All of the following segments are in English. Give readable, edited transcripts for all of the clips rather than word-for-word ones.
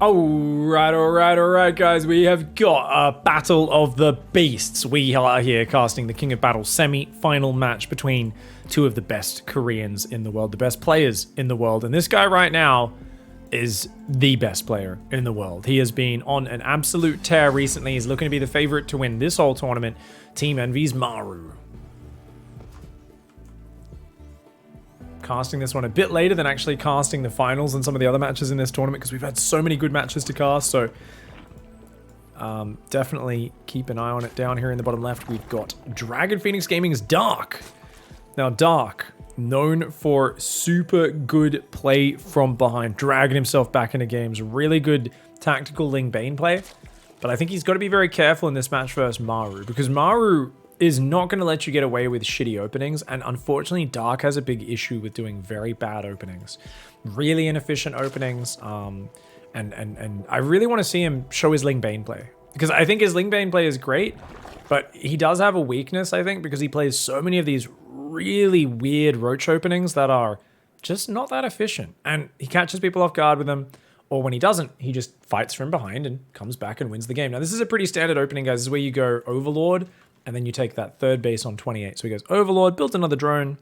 Alright, guys. We have got a Battle of the Beasts. We are here casting the King of Battle semi-final match between two of the best Koreans in the world, the best players in the world. And this guy right now is the best player in the world. He has been on an absolute tear recently. He's looking to be the favorite to win this whole tournament. Team Envy's Maru. Casting this one a bit later than actually casting the finals and some of the other matches in this tournament because we've had so many good matches to cast. So definitely keep an eye on it. Down here in the bottom left, we've got Dragon Phoenix Gaming's Dark. Now Dark, known for super good play from behind, dragging himself back into games, really good tactical Ling Bane play. But I think he's got to be very careful in this match versus Maru, because Maru is not going to let you get away with shitty openings, and unfortunately Dark has a big issue with doing very bad openings, really inefficient openings, and I really want to see him show his Ling Bane play, because I think his Ling Bane play is great, but he does have a weakness, I think, because he plays so many of these really weird roach openings that are just not that efficient, and he catches people off guard with them, or when he doesn't, he just fights from behind and comes back and wins the game. Now this is a pretty standard opening, guys. This is where you go Overlord, and then you take that third base on 28. So he goes Overlord, builds another drone,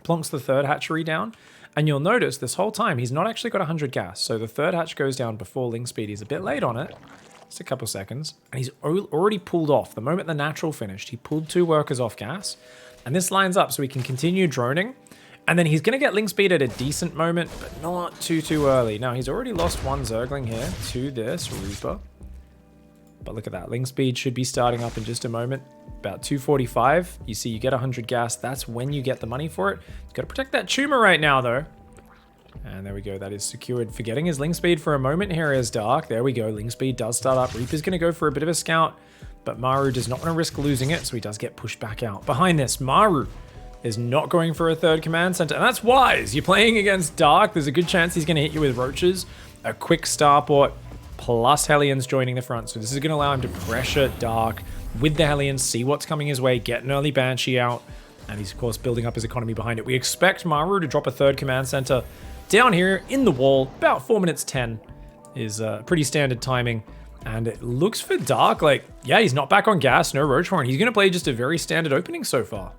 plonks the third hatchery down, and you'll notice this whole time he's not actually got 100 gas. So the third hatch goes down before Ling Speed. He's a bit late on it, just a couple seconds, and he's already pulled off. The moment the natural finished, he pulled 2 workers off gas, and this lines up so he can continue droning, and then he's going to get Ling Speed at a decent moment, but not too early. Now he's already lost 1 Zergling here to this Reaper. But look at that. Ling Speed should be starting up in just a moment. About 245. You see you get 100 gas. That's when you get the money for it. You've got to protect that tumor right now, though. And there we go. That is secured. Forgetting his Ling Speed for a moment here is Dark. There we go. Ling Speed does start up. Reaper's going to go for a bit of a scout. But Maru does not want to risk losing it, so he does get pushed back out. Behind this, Maru is not going for a third command center. And that's wise. You're playing against Dark. There's a good chance he's going to hit you with roaches. A quick starport, plus Hellions joining the front. So this is going to allow him to pressure Dark with the Hellions, see what's coming his way, get an early Banshee out, and he's, of course, building up his economy behind it. We expect Maru to drop a third command center down here in the wall. About 4 minutes 10 is pretty standard timing. And it looks for Dark like, yeah, he's not back on gas, no Roach Horn. He's going to play just a very standard opening so far.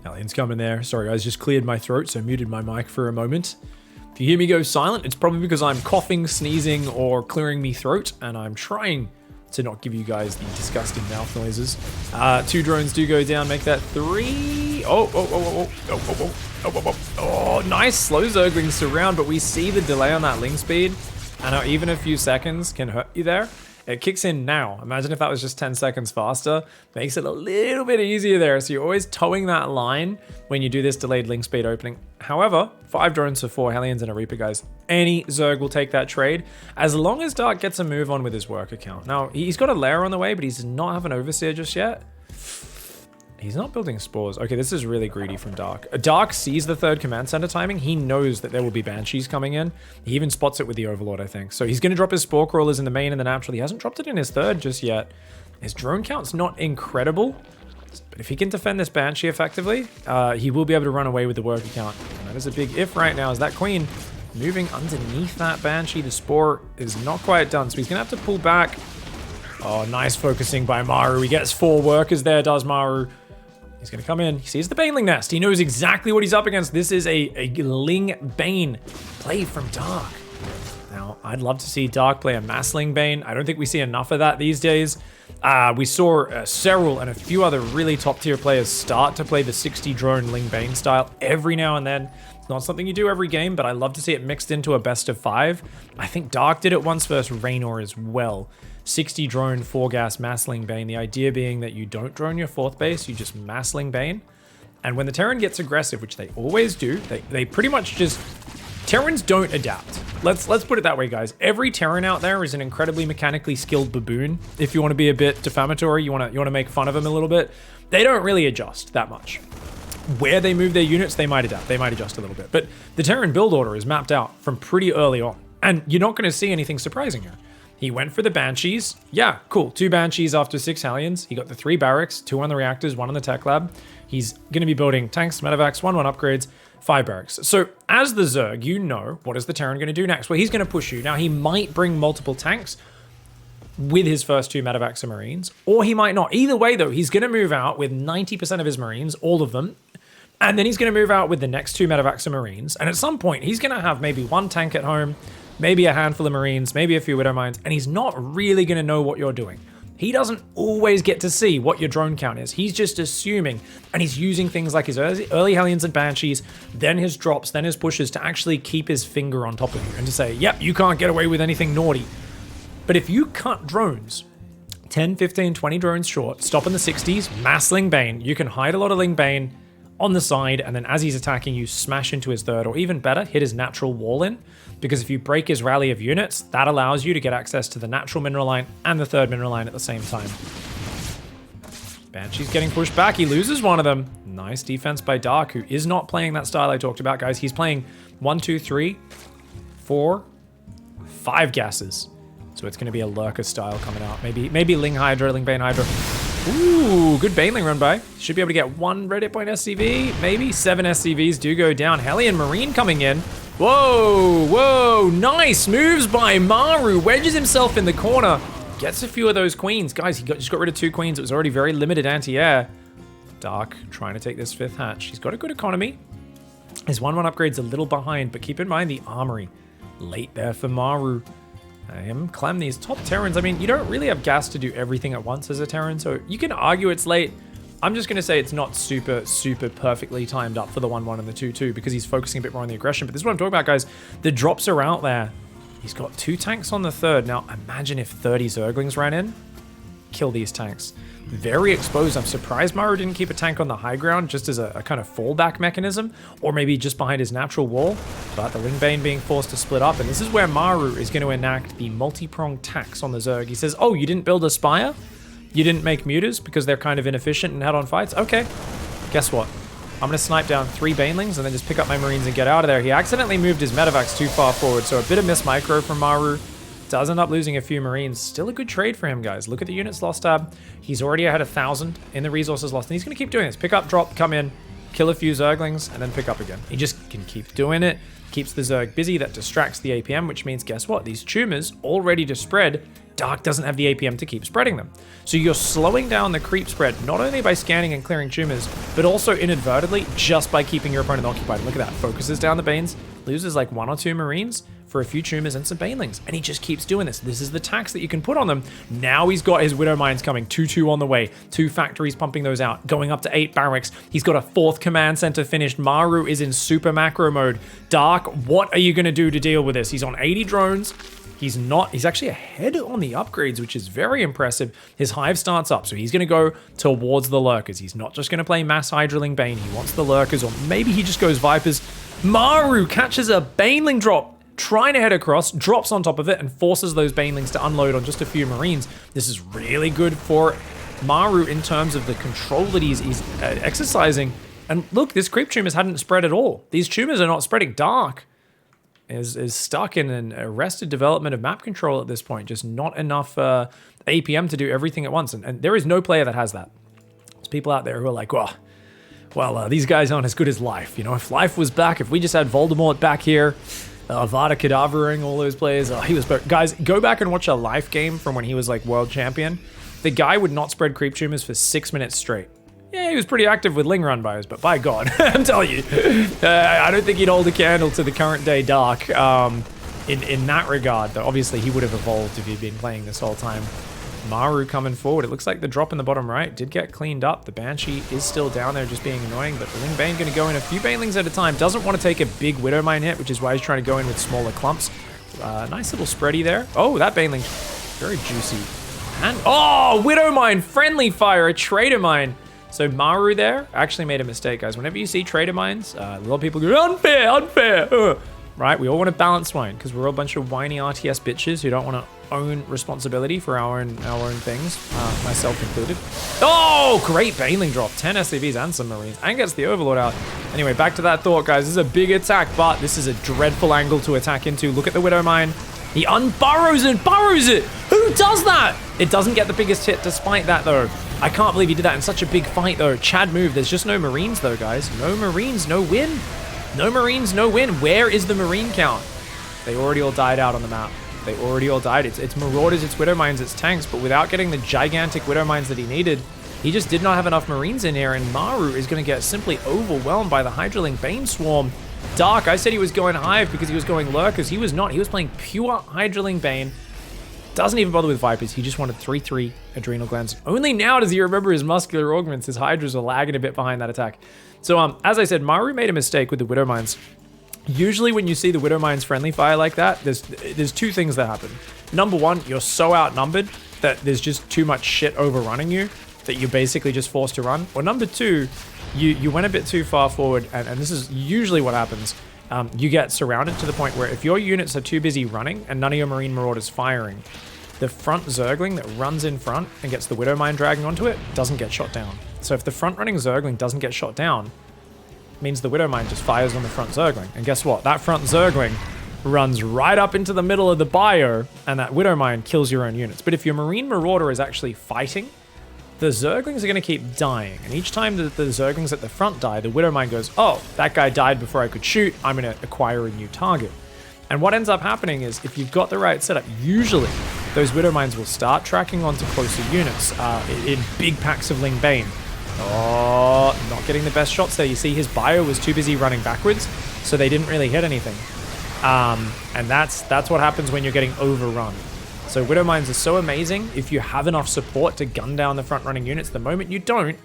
Alien's coming there. Sorry guys, just cleared my throat, so muted my mic for a moment. If you hear me go silent, it's probably because I'm coughing, sneezing, or clearing me throat, and I'm trying to not give you guys the disgusting mouth noises. 2 drones do go down, make that 3. Oh, nice slow Zergling surround, but we see the delay on that Ling Speed, and how even a few seconds can hurt you there. It kicks in now. Imagine if that was just 10 seconds faster. Makes it a little bit easier there. So you're always towing that line when you do this delayed Ling Speed opening. However, 5 drones for 4 Hellions and a Reaper, guys. Any Zerg will take that trade, as long as Dark gets a move on with his work account. Now, he's got a lair on the way, but he's not have an Overseer just yet. He's not building spores. Okay, this is really greedy from Dark. Dark sees the third command center timing. He knows that there will be Banshees coming in. He even spots it with the Overlord, I think. So he's going to drop his Spore Crawlers in the main and the natural. He hasn't dropped it in his third just yet. His drone count's not incredible, but if he can defend this Banshee effectively, he will be able to run away with the work account. And that is a big if right now, as that Queen moving underneath that Banshee. The Spore is not quite done, so he's going to have to pull back. Oh, nice focusing by Maru. He gets 4 workers there, does Maru. He's going to come in. He sees the Baneling Nest. He knows exactly what he's up against. This is a Ling Bane play from Dark. Now, I'd love to see Dark play a Mass Ling Bane. I don't think we see enough of that these days. We saw Serral and a few other really top-tier players start to play the 60 drone Ling Bane style every now and then. It's not something you do every game, but I love to see it mixed into a best of 5. I think Dark did it once versus Raynor as well. 60 drone, 4 gas, Massling Bane. The idea being that you don't drone your 4th base, you just Massling Bane. And when the Terran gets aggressive, which they always do, they pretty much just... Terrans don't adapt. Let's put it that way, guys. Every Terran out there is an incredibly mechanically skilled baboon. If you want to be a bit defamatory, you want to make fun of them a little bit. They don't really adjust that much. Where they move their units, they might adapt. They might adjust a little bit. But the Terran build order is mapped out from pretty early on. And you're not going to see anything surprising here. He went for the Banshees. Yeah, cool. 2 Banshees after 6 Hellions. He got the 3 barracks, 2 on the reactors, 1 on the tech lab. He's going to be building tanks, medevacs, 1-1 upgrades, 5 barracks. So as the Zerg, you know, what is the Terran going to do next? Well, he's going to push you. Now, he might bring multiple tanks with his first 2 medevacs and Marines, or he might not. Either way, though, he's going to move out with 90% of his Marines, all of them, and then he's going to move out with the next 2 medevacs and Marines, and at some point, he's going to have maybe 1 tank at home, maybe a handful of Marines, maybe a few Widow Mines, and he's not really going to know what you're doing. He doesn't always get to see what your drone count is. He's just assuming, and he's using things like his early Hellions and Banshees, then his drops, then his pushes to actually keep his finger on top of you and to say, yep, you can't get away with anything naughty. But if you cut drones 10, 15, 20 drones short, stop in the 60s, mass Ling Bane, you can hide a lot of Ling Bane on the side, and then as he's attacking you, smash into his third, or even better, hit his natural wall in, because if you break his rally of units, that allows you to get access to the natural mineral line and the third mineral line at the same time. Banshee's getting pushed back. He loses one of them. Nice defense by Dark, who is not playing that style I talked about, guys. He's playing 1, 2, 3, 4, 5 gases. So it's going to be a Lurker style coming out. Maybe Ling Hydra, Ling Bane Hydra. Ooh, good Baneling run by. Should be able to get 1 red hit point SCV. Maybe 7 SCVs do go down. Hellion Marine coming in. Whoa, whoa, nice moves by Maru. Wedges himself in the corner. Gets a few of those queens. Guys, he just got rid of 2 queens. It was already very limited anti-air. Dark trying to take this 5th hatch. He's got a good economy. His 1-1 upgrade's a little behind, but keep in mind the armory. Late there for Maru. Him, Clem, these top Terrans. I mean, you don't really have gas to do everything at once as a Terran, so you can argue it's late. I'm just going to say it's not super perfectly timed up for the 1-1 and the 2-2 because he's focusing a bit more on the aggression. But this is what I'm talking about, guys. The drops are out there. He's got 2 tanks on the third. Now, imagine if 30 Zerglings ran in. Kill these tanks. Very exposed. I'm surprised Maru didn't keep a tank on the high ground just as a kind of fallback mechanism, or maybe just behind his natural wall. But the Ling Bane being forced to split up, and this is where Maru is going to enact the multi-pronged tax on the Zerg. He says, oh, you didn't build a Spire? You didn't make Mutas because they're kind of inefficient and head-on fights? Okay, guess what? I'm going to snipe down 3 Banelings and then just pick up my Marines and get out of there. He accidentally moved his medevacs too far forward, so a bit of miss micro from Maru. Does end up losing a few Marines. Still a good trade for him, guys. Look at the units lost tab. He's already ahead 1,000 in the resources lost, and he's going to keep doing this. Pick up, drop, come in, kill a few Zerglings, and then pick up again. He just can keep doing it. Keeps the Zerg busy. That distracts the APM, which means, guess what? These tumors all ready to spread. Dark doesn't have the APM to keep spreading them. So you're slowing down the creep spread, not only by scanning and clearing tumors, but also inadvertently just by keeping your opponent occupied. Look at that. Focuses down the Banes, loses like 1 or 2 Marines for a few tumors and some Banelings, and he just keeps doing this. This is the tax that you can put on them. Now he's got his Widow Mines coming, 2-2 on the way, 2 factories pumping those out, going up to 8 barracks. He's got a 4th command center finished. Maru is in super macro mode. Dark, what are you going to do to deal with this? He's on 80 drones. He's actually ahead on the upgrades, which is very impressive. His hive starts up, so he's going to go towards the Lurkers. He's not just going to play mass Hydra Ling Bane. He wants the Lurkers, or maybe he just goes Vipers. Maru catches a Baneling drop, trying to head across, drops on top of it, and forces those Banelings to unload on just a few Marines. This is really good for Maru in terms of the control that he's exercising. And look, this creep tumors hadn't spread at all. These tumors are not spreading. Dark is stuck in an arrested development of map control at this point. Just not enough APM to do everything at once. And there is no player that has that. There's people out there who are like, well, these guys aren't as good as Life. You know, if Life was back, if we just had Voldemort back here, Vada Kedavering, all those players, he was... Guys, go back and watch a Life game from when he was like world champion. The guy would not spread creep tumors for 6 minutes straight. Yeah, he was pretty active with Ling run buyers, but by God, I'm telling you, I don't think he'd hold a candle to the current day Dark in that regard. Though obviously he would have evolved if he'd been playing this whole time. Maru coming forward. It looks like the drop in the bottom right did get cleaned up. The Banshee is still down there just being annoying, but the Ling Bane going to go in a few Banelings at a time. Doesn't want to take a big Widow Mine hit, which is why he's trying to go in with smaller clumps. Nice little spready there. Oh, that Baneling, very juicy. And, oh, Widow Mine, friendly fire, a Trader Mine. So Maru there actually made a mistake, guys. Whenever you see Trader Mines, a lot of people go, unfair, unfair. Right? We all want to balance wine because we're all a bunch of whiny RTS bitches who don't want to own responsibility for our own things, myself included. Oh, great Baneling drop. 10 SCVs and some Marines. And gets the Overlord out. Anyway, back to that thought, guys. This is a big attack, but this is a dreadful angle to attack into. Look at the Widow Mine. He unburrows and burrows it. Who does that? It doesn't get the biggest hit despite that, though. I can't believe he did that in such a big fight, though. Chad move. There's just no Marines, though, guys. No Marines, no win. No Marines, no win. Where is the Marine count? They already all died out on the map. They already all died. It's Marauders, it's Widow Mines, it's tanks, but without getting the gigantic Widow Mines that he needed, he just did not have enough Marines in here, and Maru is going to get simply overwhelmed by the Hydraling Bane Swarm. Dark, I said he was going Hive because he was going Lurkers. He was not. He was playing pure Hydraling Bane. Doesn't even bother with Vipers. He just wanted 3-3 Adrenal Glands. Only now does he remember his muscular augments. His Hydras are lagging a bit behind that attack. So, as I said, Maru made a mistake with the Widow Mines. Usually when you see the Widow Mines friendly fire like that, there's two things that happen. Number one, you're so outnumbered that there's just too much shit overrunning you that you're basically just forced to run. Or number two, you went a bit too far forward, and this is usually what happens. You get surrounded to the point where if your units are too busy running and none of your Marine Marauders firing, the front Zergling that runs in front and gets the Widow Mine dragging onto it doesn't get shot down. So if the front running Zergling doesn't get shot down, means the Widow Mine just fires on the front Zergling. And guess what? That front Zergling runs right up into the middle of the bio, and that Widow Mine kills your own units. But if your Marine Marauder is actually fighting, the Zerglings are going to keep dying. And each time that the Zerglings at the front die, the Widow Mine goes, oh, that guy died before I could shoot. I'm going to acquire a new target. And what ends up happening is, if you've got the right setup, usually those Widow Mines will start tracking onto closer units in big packs of Ling Bane. Oh, not getting the best shots there. You see his bio was too busy running backwards, so they didn't really hit anything. And that's what happens when you're getting overrun. So Widow Mines are so amazing if you have enough support to gun down the front running units. The moment you don't,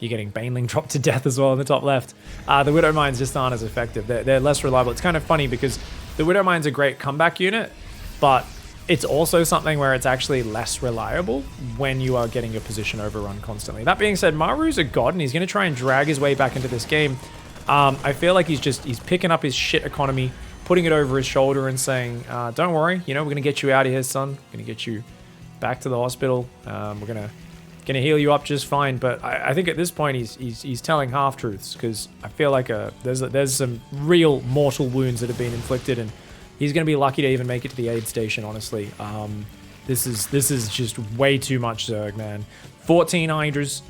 you're getting Baneling dropped to death as well in the top left. The Widow Mines just aren't as effective. They're less reliable. It's kind of funny because the Widow Mine's a great comeback unit, but it's also something where it's actually less reliable when you are getting your position overrun constantly. That being said, Maru's a god, and he's going to try and drag his way back into this game. I feel like he's picking up his shit economy, putting it over his shoulder and saying, don't worry, we're going to get you out of here, son. We're going to get you back to the hospital. We're going to heal you up just fine. But I think at this point he's telling half-truths, because I feel like there's some real mortal wounds that have been inflicted, and he's going to be lucky to even make it to the aid station, honestly. This is just way too much Zerg, man. 14 Hydras,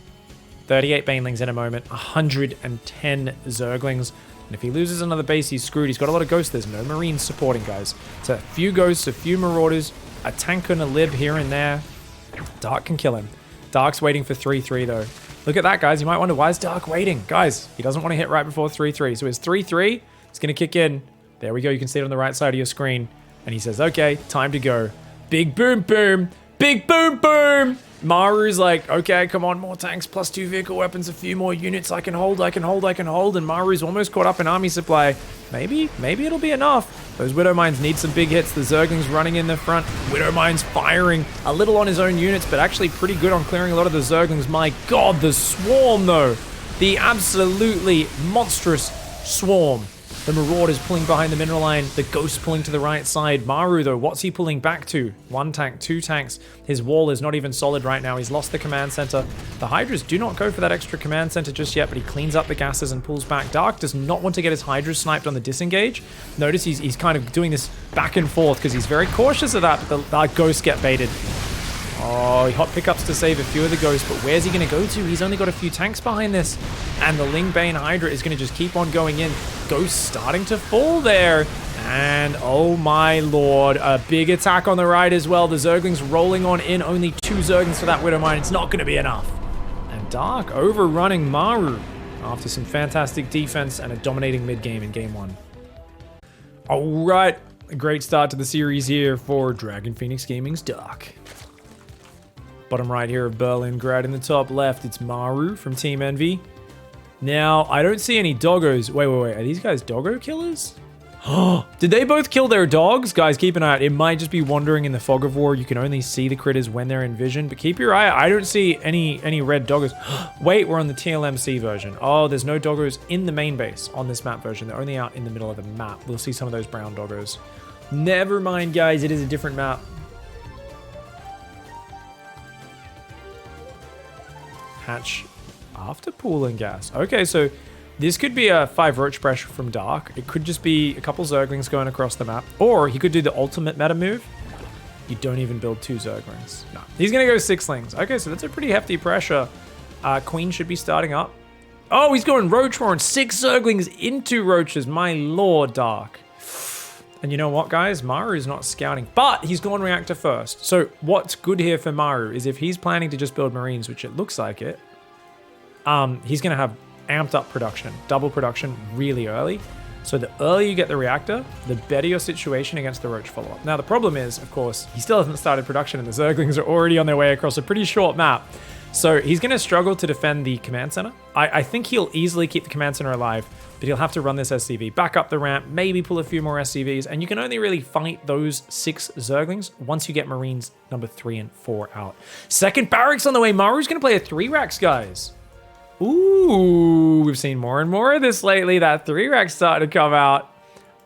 38 Banelings in a moment, 110 Zerglings. And if he loses another base, he's screwed. He's got a lot of ghosts. There's no Marines supporting, guys. So a few ghosts, a few Marauders, a tank and a lib here and there. Dark can kill him. Dark's waiting for 3-3, though. Look at that, guys. You might wonder, why is Dark waiting? Guys, he doesn't want to hit right before 3-3. So his 3-3 is going to kick in. There we go. You can see it on the right side of your screen. And he says, okay, time to go. Big boom, boom. Big boom, boom. Maru's like, okay, come on, more tanks, plus 2 vehicle weapons, a few more units. I can hold. And Maru's almost caught up in army supply. Maybe it'll be enough. Those Widow Mines need some big hits. The Zerglings running in the front. Widow Mines firing a little on his own units, but actually pretty good on clearing a lot of the Zerglings. My God, the swarm, though. The absolutely monstrous swarm. The Marauders pulling behind the mineral line. The Ghosts pulling to the right side. Maru, though, what's he pulling back to? 1 tank, 2 tanks. His wall is not even solid right now. He's lost the command center. The Hydras do not go for that extra command center just yet, but he cleans up the gases and pulls back. Dark does not want to get his Hydras sniped on the disengage. Notice he's kind of doing this back and forth because he's very cautious of that, but the Ghosts get baited. Oh, he hot pickups to save a few of the Ghosts, but where's he going to go to? He's only got a few tanks behind this. And the Ling Bane Hydra is going to just keep on going in. Ghosts starting to fall there. And oh my lord, a big attack on the right as well. The Zerglings rolling on in. Only 2 Zerglings for that Widow Mine. It's not going to be enough. And Dark overrunning Maru after some fantastic defense and a dominating mid game in game 1. All right, a great start to the series here for Dragon Phoenix Gaming's Dark. Bottom right here of Berlingrad. In the top left, it's Maru from Team Envy. Now, I don't see any doggos. Wait. Are these guys doggo killers? Did they both kill their dogs? Guys, keep an eye out. It might just be wandering in the fog of war. You can only see the critters when they're in vision, but keep your eye out. I don't see any red doggos. Wait, we're on the TLMC version. Oh, there's no doggos in the main base on this map version. They're only out in the middle of the map. We'll see some of those brown doggos. Never mind, guys. It is a different map. hatch after pooling gas. Okay, so this could be a 5 roach pressure from Dark. It could just be a couple Zerglings going across the map. Or he could do the ultimate meta move. You don't even build 2 Zerglings. No, he's going to go 6lings. Okay, so that's a pretty hefty pressure. Queen should be starting up. Oh, he's going Roach Roar and 6 Zerglings into Roaches. My lord, Dark. And you know what, guys? Maru is not scouting, but he's gone Reactor first. So what's good here for Maru is if he's planning to just build Marines, which it looks like it, he's going to have amped up production, double production really early. So the earlier you get the reactor, the better your situation against the Roach follow-up. Now the problem is, of course, he still hasn't started production and the Zerglings are already on their way across a pretty short map. So he's going to struggle to defend the command center. I think he'll easily keep the command center alive, but he'll have to run this SCV, back up the ramp, maybe pull a few more SCVs, and you can only really fight those 6 Zerglings once you get Marines number 3 and 4 out. Second barracks on the way. Maru's going to play a 3 racks, guys. Ooh, we've seen more and more of this lately. That 3 rack's starting to come out.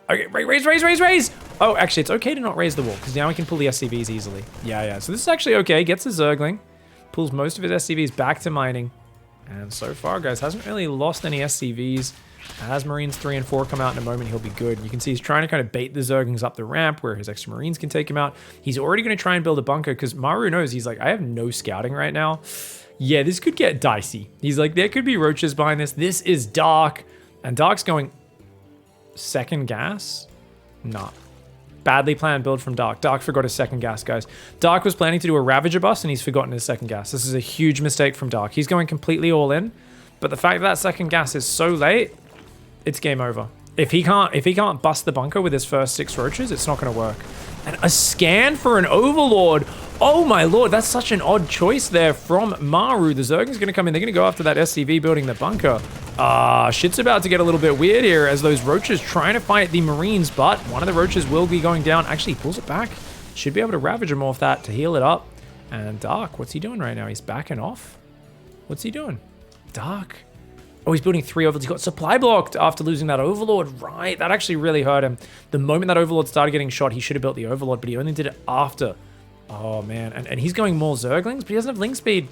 Okay, raise. Oh, actually, it's okay to not raise the wall, because now we can pull the SCVs easily. Yeah. So this is actually okay. Gets a Zergling. Pulls most of his SCVs back to mining. And so far, guys, hasn't really lost any SCVs. As Marines 3 and 4 come out in a moment, he'll be good. You can see he's trying to kind of bait the Zerglings up the ramp where his extra Marines can take him out. He's already going to try and build a bunker because Maru knows, he's like, I have no scouting right now. Yeah, this could get dicey. He's like, there could be Roaches behind this. This is Dark. And Dark's going second gas? Nah. Badly planned build from Dark. Dark forgot his second gas, guys. Dark was planning to do a Ravager bust and he's forgotten his second gas. This is a huge mistake from Dark. He's going completely all in. But the fact that second gas is so late, it's game over. If he can't bust the bunker with his first 6 Roaches, it's not going to work. And a scan for an Overlord. Oh my lord, that's such an odd choice there from Maru. The Zergling's going to come in. They're going to go after that SCV building the bunker. Shit's about to get a little bit weird here as those Roaches trying to fight the Marines, but one of the Roaches will be going down. Actually, he pulls it back. Should be able to Ravage him off that to heal it up. And Dark, what's he doing right now? He's backing off. What's he doing? Dark. Oh, he's building 3 Overlords. He got supply blocked after losing that Overlord. Right, that actually really hurt him. The moment that Overlord started getting shot, he should have built the Overlord, but he only did it after. Oh, man. And he's going more Zerglings, but he doesn't have link speed.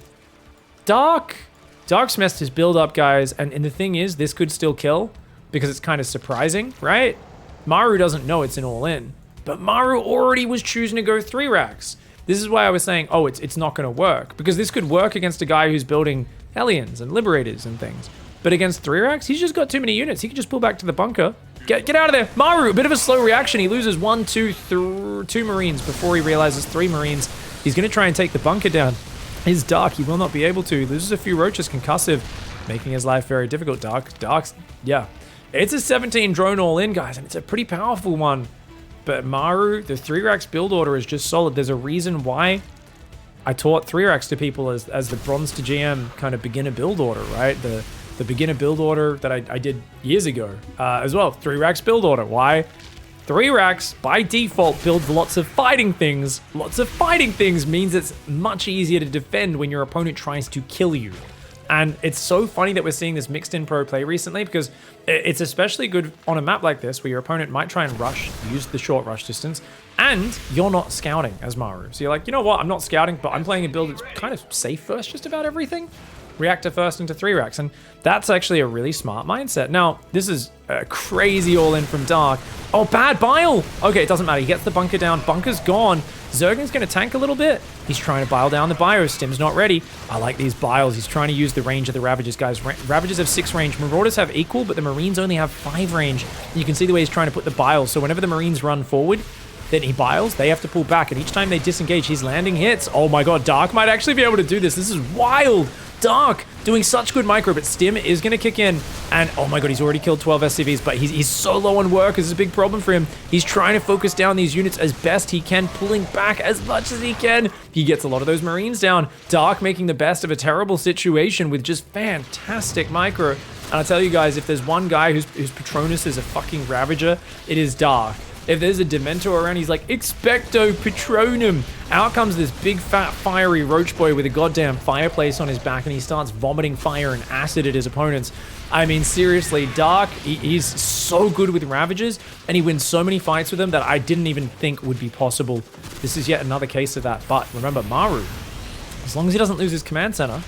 Dark's messed his build up, guys. And the thing is, this could still kill because it's kind of surprising, right? Maru doesn't know it's an all-in, but Maru already was choosing to go 3 racks. This is why I was saying, oh, it's not going to work, because this could work against a guy who's building Hellions and Liberators and things. But against 3 racks, he's just got too many units. He can just pull back to the bunker. Get out of there. Maru, a bit of a slow reaction. He loses 2 Marines before he realizes 3 Marines. He's going to try and take the bunker down. He's Dark. He will not be able to. He loses a few Roaches, concussive, making his life very difficult. Dark's, yeah. It's a 17 drone all in, guys, and it's a pretty powerful one. But Maru, the 3 racks build order is just solid. There's a reason why I taught 3 racks to people as the bronze to GM kind of beginner build order, right? The beginner build order that I did years ago as well. 3 racks build order. Why? 3 racks by default builds lots of fighting things. Lots of fighting things means it's much easier to defend when your opponent tries to kill you. And it's so funny that we're seeing this mixed in pro play recently, because it's especially good on a map like this where your opponent might try and rush, use the short rush distance, and you're not scouting as Maru. So you're like, you know what, I'm not scouting, but I'm playing a build that's kind of safe first just about everything. Reactor first into 3 racks, and that's actually a really smart mindset. Now, this is a crazy all-in from Dark. Oh, bad bile! Okay, it doesn't matter. He gets the bunker down. Bunker's gone. Zergling's going to tank a little bit. He's trying to bile down the bio. Stim's not ready. I like these biles. He's trying to use the range of the Ravagers, guys. Ravagers have 6 range. Marauders have equal, but the Marines only have 5 range. You can see the way he's trying to put the biles. So whenever the Marines run forward, then he biles, they have to pull back, and each time they disengage, he's landing hits. Oh my god, Dark might actually be able to do this. This is wild. Dark doing such good micro, but Stim is going to kick in, and oh my god, he's already killed 12 SCVs, but he's so low on work. This is a big problem for him. He's trying to focus down these units as best he can, pulling back as much as he can. He gets a lot of those Marines down. Dark making the best of a terrible situation with just fantastic micro. And I'll tell you guys, if there's one guy whose Patronus is a fucking Ravager, it is Dark. If there's a Dementor around, he's like, Expecto Patronum. Out comes this big, fat, fiery roach boy with a goddamn fireplace on his back, and he starts vomiting fire and acid at his opponents. I mean, seriously, Dark, he's so good with Ravagers, and he wins so many fights with them that I didn't even think would be possible. This is yet another case of that. But remember, Maru, as long as he doesn't lose his command center,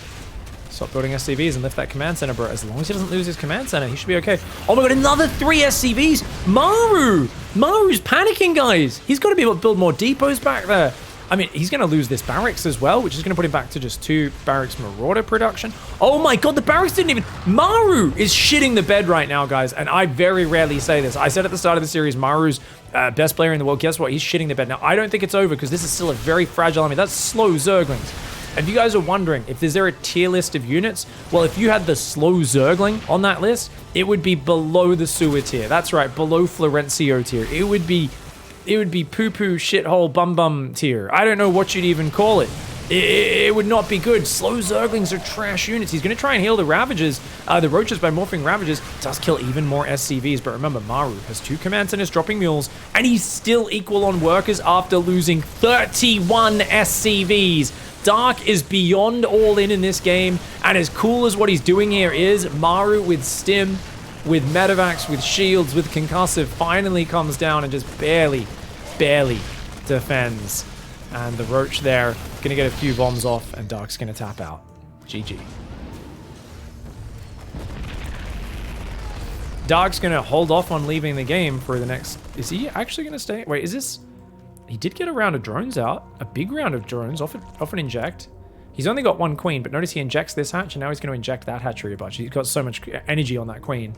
Stop building SCVs and lift that command center, bro. As long as he doesn't lose his command center, he should be okay. Oh my god, another 3 SCVs! Maru! Maru's panicking, guys! He's got to be able to build more depots back there. I mean, he's going to lose this barracks as well, which is going to put him back to just 2 barracks marauder production. Oh my god, the barracks didn't even... Maru is shitting the bed right now, guys, and I very rarely say this. I said at the start of the series, Maru's best player in the world. Guess what? He's shitting the bed. Now, I don't think it's over because this is still a very fragile army. That's slow Zerglings. If you guys are wondering, if there a tier list of units, well, if you had the slow Zergling on that list, it would be below the sewer tier. That's right, below Florencio tier. It would be poo-poo, shithole, bum-bum tier. I don't know what you'd even call it. It would not be good. Slow Zerglings are trash units. He's going to try and heal the Ravagers, the Roaches by morphing Ravagers. Does kill even more SCVs, but remember, Maru has 2 command centers dropping mules, and he's still equal on workers after losing 31 SCVs. Dark is beyond all in this game, and as cool as what he's doing here is, Maru with Stim, with Medivacs, with Shields, with Concussive, finally comes down and just barely defends. And the Roach there, gonna get a few bombs off, and Dark's gonna tap out. GG. Dark's gonna hold off on leaving the game for the next... Is he actually gonna stay? Wait, is this... He did get a round of drones out. A big round of drones off an inject. He's only got 1 queen, but notice he injects this hatch, and now he's going to inject that hatchery a bunch. He's got so much energy on that queen.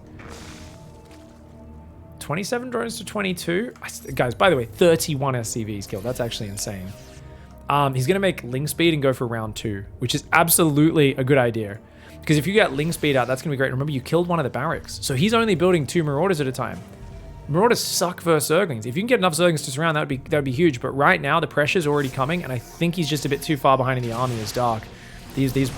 27 drones to 22. Guys, by the way, 31 SCVs killed. That's actually insane. He's going to make Ling Speed and go for round 2, which is absolutely a good idea. Because if you get Ling Speed out, that's going to be great. Remember, you killed one of the barracks. So he's only building 2 Marauders at a time. Marauders suck versus Zerglings. If you can get enough Zerglings to surround, that would be huge. But right now, the pressure's already coming, and I think he's just a bit too far behind in the army as Dark. These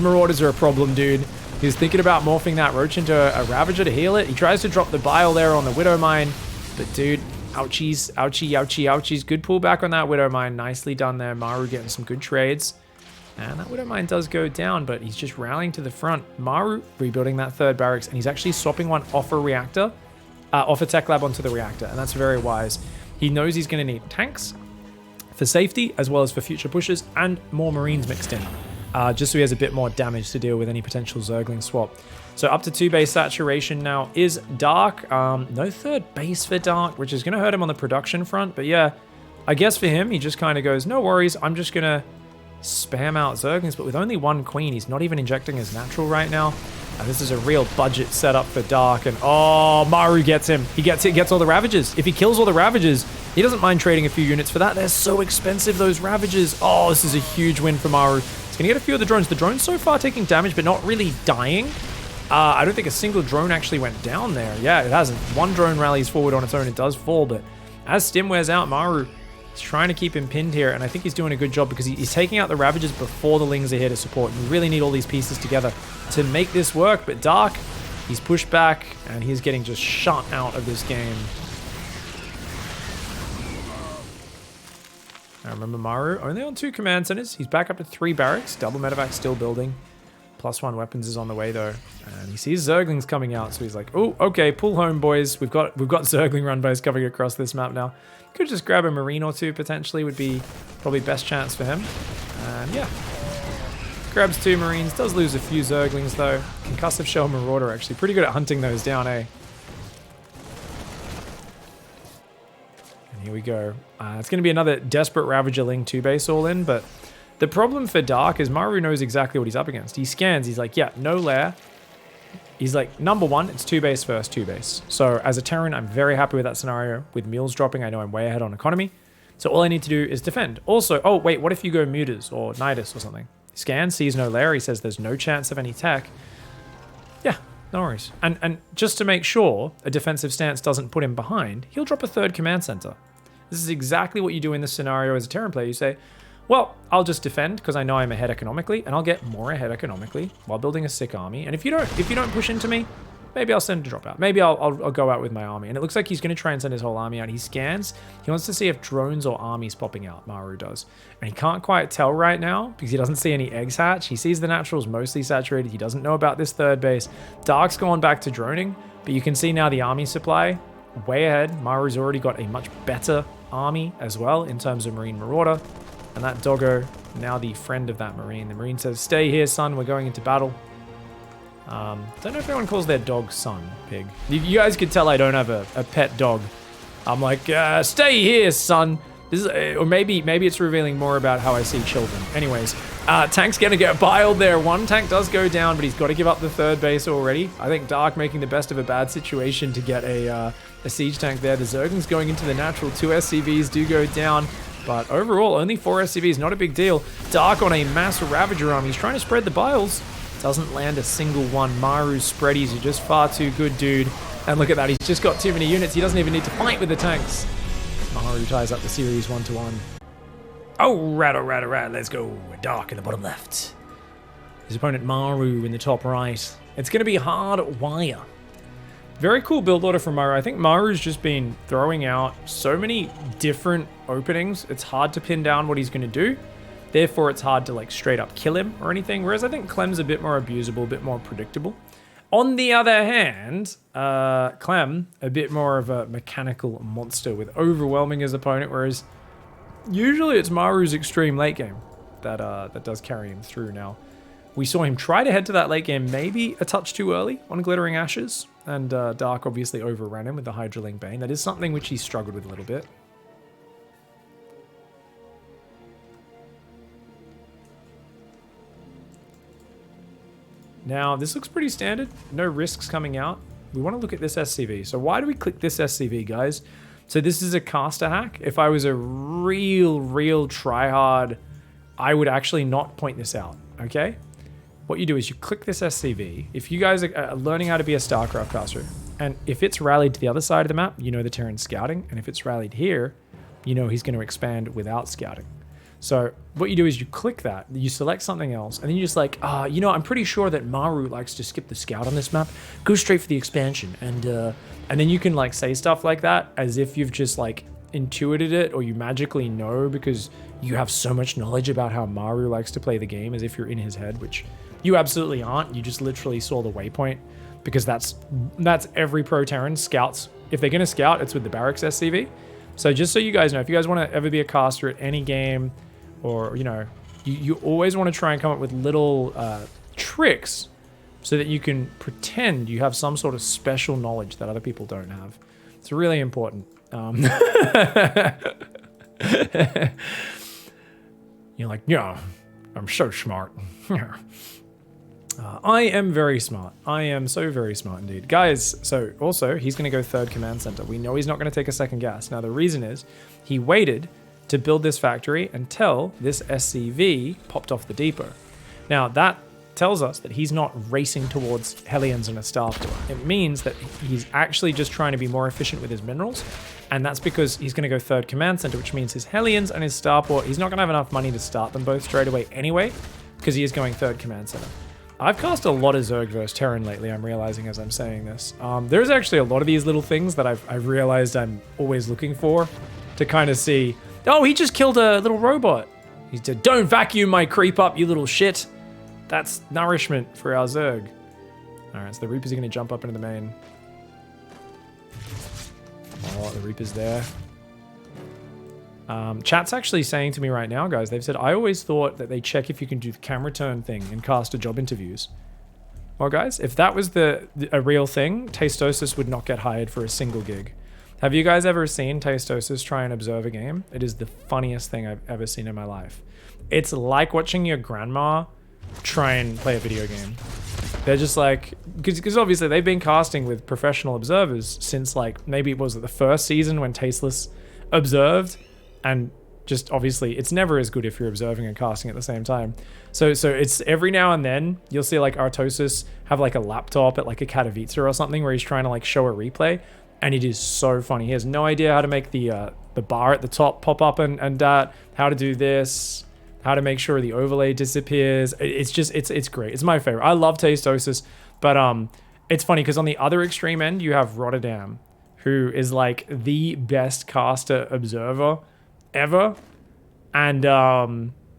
Marauders are a problem, dude. He's thinking about morphing that Roach into a Ravager to heal it. He tries to drop the Bile there on the Widow Mine, but dude, ouchies, ouchie, ouchie, ouchies. Good pullback on that Widow Mine. Nicely done there. Maru getting some good trades. And that Widow Mine does go down, but he's just rallying to the front. Maru rebuilding that 3rd barracks, and he's actually swapping one off a reactor. Off a tech lab onto the reactor, and that's very wise. He knows he's going to need tanks for safety as well as for future pushes and more Marines mixed in, just so he has a bit more damage to deal with any potential Zergling swap. So up to 2 base saturation now is Dark. No 3rd base for Dark, which is going to hurt him on the production front, but yeah, I guess for him, he just kind of goes, no worries, I'm just going to spam out Zerglings, but with only 1 queen, he's not even injecting his natural right now. This is a real budget setup for Dark, and oh, Maru gets him. He gets all the Ravagers. If he kills all the Ravagers, he doesn't mind trading a few units for that. They're so expensive, those Ravagers. Oh, this is a huge win for Maru. He's gonna get a few of the drones. The drones so far taking damage, but not really dying. I don't think a single drone actually went down there. Yeah, it hasn't. 1 drone rallies forward on its own. It does fall, but as Stim wears out, Maru is trying to keep him pinned here, and I think he's doing a good job because he's taking out the Ravagers before the Lings are here to support. You really need all these pieces together to make this work, but Dark, he's pushed back, and he's getting just shut out of this game. Now remember, Maru only on 2 command centers. He's back up to 3 barracks. Double medevac still building. +1 weapons is on the way though, and he sees Zerglings coming out, so he's like, "Oh, okay, pull home, boys. We've got Zergling runbows coming across this map now. Could just grab a Marine or 2 potentially. Would be probably best chance for him." And yeah, grabs 2 Marines. Does lose a few Zerglings though. Concussive Shell Marauder actually pretty good at hunting those down, eh? And here we go. It's going to be another desperate Ravager Ling 2 base all in, but the problem for Dark is Maru knows exactly what he's up against. He scans, he's like, yeah, no lair. He's like, number 1, it's 2 base first, 2 base. So as a Terran, I'm very happy with that scenario. With mules dropping, I know I'm way ahead on economy. So all I need to do is defend. Also, oh wait, what if you go Mutas or Nidus or something? Scan, sees no lair, he says there's no chance of any tech. Yeah, no worries. And just to make sure a defensive stance doesn't put him behind, he'll drop a 3rd command center. This is exactly what you do in this scenario as a Terran player. You say, well, I'll just defend because I know I'm ahead economically, and I'll get more ahead economically while building a sick army. And if you don't push into me, maybe I'll send a drop out. Maybe I'll go out with my army. And it looks like he's going to try and send his whole army out. He scans. He wants to see if drones or armies popping out. Maru does. And he can't quite tell right now because he doesn't see any eggs hatch. He sees the naturals mostly saturated. He doesn't know about this 3rd base. Dark's gone back to droning, but you can see now the army supply way ahead. Maru's already got a much better army as well in terms of Marine Marauder. And that Doggo now the friend of that Marine. The Marine says, stay here, son. We're going into battle. Don't know if anyone calls their dog son, Pig. You guys could tell I don't have a pet dog. I'm like, stay here, son. This is, or maybe it's revealing more about how I see children. Anyways, tank's gonna get biled there. One tank does go down, but he's got to give up the third base already. I think Dark making the best of a bad situation to get a siege tank there. The Zergling's going into the natural. 2 SCVs do go down, but overall, only 4 SCVs, not a big deal. Dark on a mass Ravager army. He's trying to spread the biles. Doesn't land a single one. Maru's spreadies are just far too good, dude. And look at that, he's just got too many units. He doesn't even need to fight with the tanks. Maru ties up the series 1-1. Oh, rat, let's go. Dark in the bottom left. His opponent Maru in the top right. It's going to be hard wire. Very cool build order from Maru. I think Maru's just been throwing out so many different openings. It's hard to pin down what he's going to do. Therefore, it's hard to like straight up kill him or anything. Whereas I think Clem's a bit more abusable, a bit more predictable. On the other hand, Clem, a bit more of a mechanical monster with overwhelming his opponent, whereas usually it's Maru's extreme late game that does carry him through. Now, we saw him try to head to that late game maybe a touch too early on Glittering Ashes, and Dark obviously overran him with the Hydralink Bane. That is something which he struggled with a little bit. Now, this looks pretty standard. No risks coming out. We want to look at this SCV. So why do we click this SCV, guys? So this is a caster hack. If I was a real tryhard, I would actually not point this out, okay? What you do is you click this SCV. If you guys are learning how to be a StarCraft caster, and if it's rallied to the other side of the map, you know the Terran's scouting. And if it's rallied here, you know he's going to expand without scouting. So what you do is you click that, you select something else, and then you're just like, you know, I'm pretty sure that Maru likes to skip the scout on this map. Go straight for the expansion. And then you can like say stuff like that as if you've just like intuited it, or you magically know because you have so much knowledge about how Maru likes to play the game, as if you're in his head, which you absolutely aren't. You just literally saw the waypoint, because that's every pro Terran scouts. If they're going to scout, it's with the Barracks SCV. So just so you guys know, if you guys want to ever be a caster at any game, or, you know, you always want to try and come up with little tricks so that you can pretend you have some sort of special knowledge that other people don't have. It's really important. You're like, yeah, I'm so smart. I am very smart. I am so very smart indeed. Guys, so also, he's going to go third command center. We know he's not going to take a second gas. Now, the reason is he waited to build this factory until this SCV popped off the depot. Now, that tells us that he's not racing towards Hellions and a Starport. It means that he's actually just trying to be more efficient with his minerals, and that's because he's going to go third command center, which means his Hellions and his Starport, he's not going to have enough money to start them both straight away anyway, because he is going third command center. I've cast a lot of Zerg versus Terran lately, I'm realizing as I'm saying this. There's actually a lot of these little things that I've realized I'm always looking for to kind of see. Oh, he just killed a little robot. He said, don't vacuum my creep up, you little shit. That's nourishment for our Zerg. All right, so the Reapers are going to jump up into the main. Oh, the Reaper's there. Chat's actually saying to me right now, guys, they've said, I always thought that they check if you can do the camera turn thing in caster job interviews. Well, guys, if that was a real thing, Tastosis would not get hired for a single gig. Have you guys ever seen Tastosis try and observe a game? It is the funniest thing I've ever seen in my life. It's like watching your grandma try and play a video game. They're just like, because obviously they've been casting with professional observers since like, maybe it was the first season when Tasteless observed, and just obviously it's never as good if you're observing and casting at the same time. So it's every now and then you'll see like Artosis have like a laptop at like a Katowice or something where he's trying to like show a replay. And it is so funny. He has no idea how to make the bar at the top pop up and how to do this, how to make sure the overlay disappears. It's just, it's great. It's my favorite. I love Tastosis, but it's funny because on the other extreme end, you have Rotterdam, who is like the best caster observer ever. And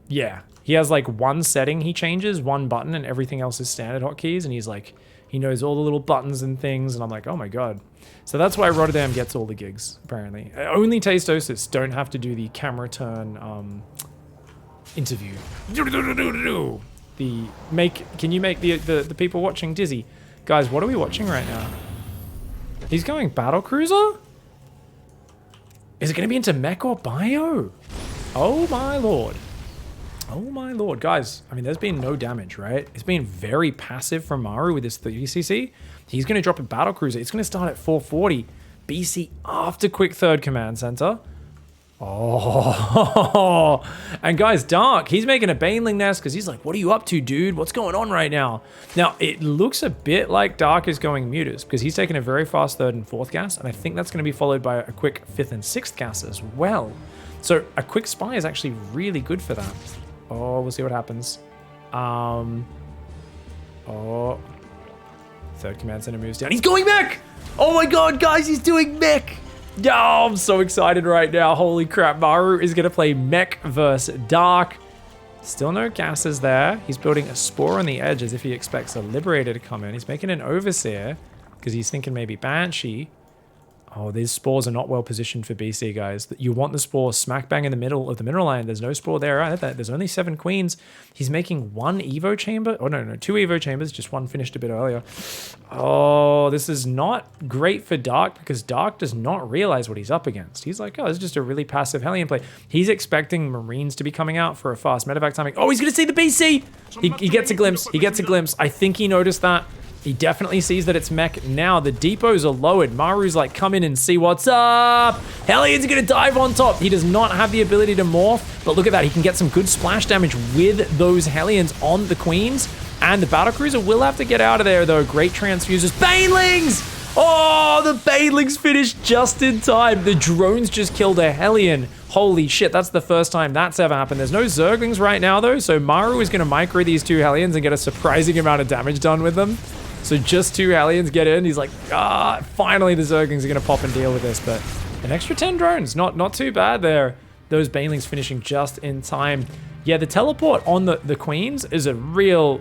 yeah, he has like one setting he changes, one button, and everything else is standard hotkeys. And he's like, he knows all the little buttons and things. And I'm like, oh my God. So that's why Rotterdam gets all the gigs, apparently. Only Tastosis don't have to do the camera turn interview. Can you make the people watching dizzy? Guys, what are we watching right now? He's going battle cruiser? Is it going to be into mech or bio? Oh my lord. Oh my lord. Guys, I mean, there's been no damage, right? It's been very passive from Maru with this 30cc. He's going to drop a battle cruiser. It's going to start at 440. BC after quick third command center. Oh, and guys, Dark, he's making a Baneling nest because he's like, what are you up to, dude? What's going on right now? Now, it looks a bit like Dark is going mutas because he's taking a very fast third and fourth gas, and I think that's going to be followed by a quick fifth and sixth gas as well. So a quick spy is actually really good for that. Oh, we'll see what happens. Oh, third command center moves down. He's going mech! Oh my god, guys, he's doing mech! Oh, I'm so excited right now. Holy crap. Maru is going to play mech versus Dark. Still no gases there. He's building a spore on the edge as if he expects a Liberator to come in. He's making an Overseer because he's thinking maybe Banshee. Oh, these spores are not well positioned for BC, guys. You want the spore smack bang in the middle of the mineral line. There's no spore there either. There's only 7 queens. He's making 1 Evo chamber. Oh, no, 2 Evo chambers. Just 1 finished a bit earlier. Oh, this is not great for Dark because Dark does not realize what he's up against. He's like, oh, this is just a really passive Hellion play. He's expecting Marines to be coming out for a fast medevac timing. Oh, he's going to see the BC. He gets a glimpse. He gets a glimpse. I think he noticed that. He definitely sees that it's mech now. The depots are lowered. Maru's like, come in and see what's up. Hellion's gonna dive on top. He does not have the ability to morph, but look at that. He can get some good splash damage with those Hellions on the queens. And the battlecruiser will have to get out of there, though. Great transfusers. Banelings! Oh, the Banelings finished just in time. The drones just killed a Hellion. Holy shit, that's the first time that's ever happened. There's no Zerglings right now, though, so Maru is going to micro these 2 Hellions and get a surprising amount of damage done with them. So just 2 Hellions get in. He's like, finally the Zerglings are going to pop and deal with this. But an extra 10 drones, not too bad there. Those Banelings finishing just in time. Yeah, the teleport on the queens is a real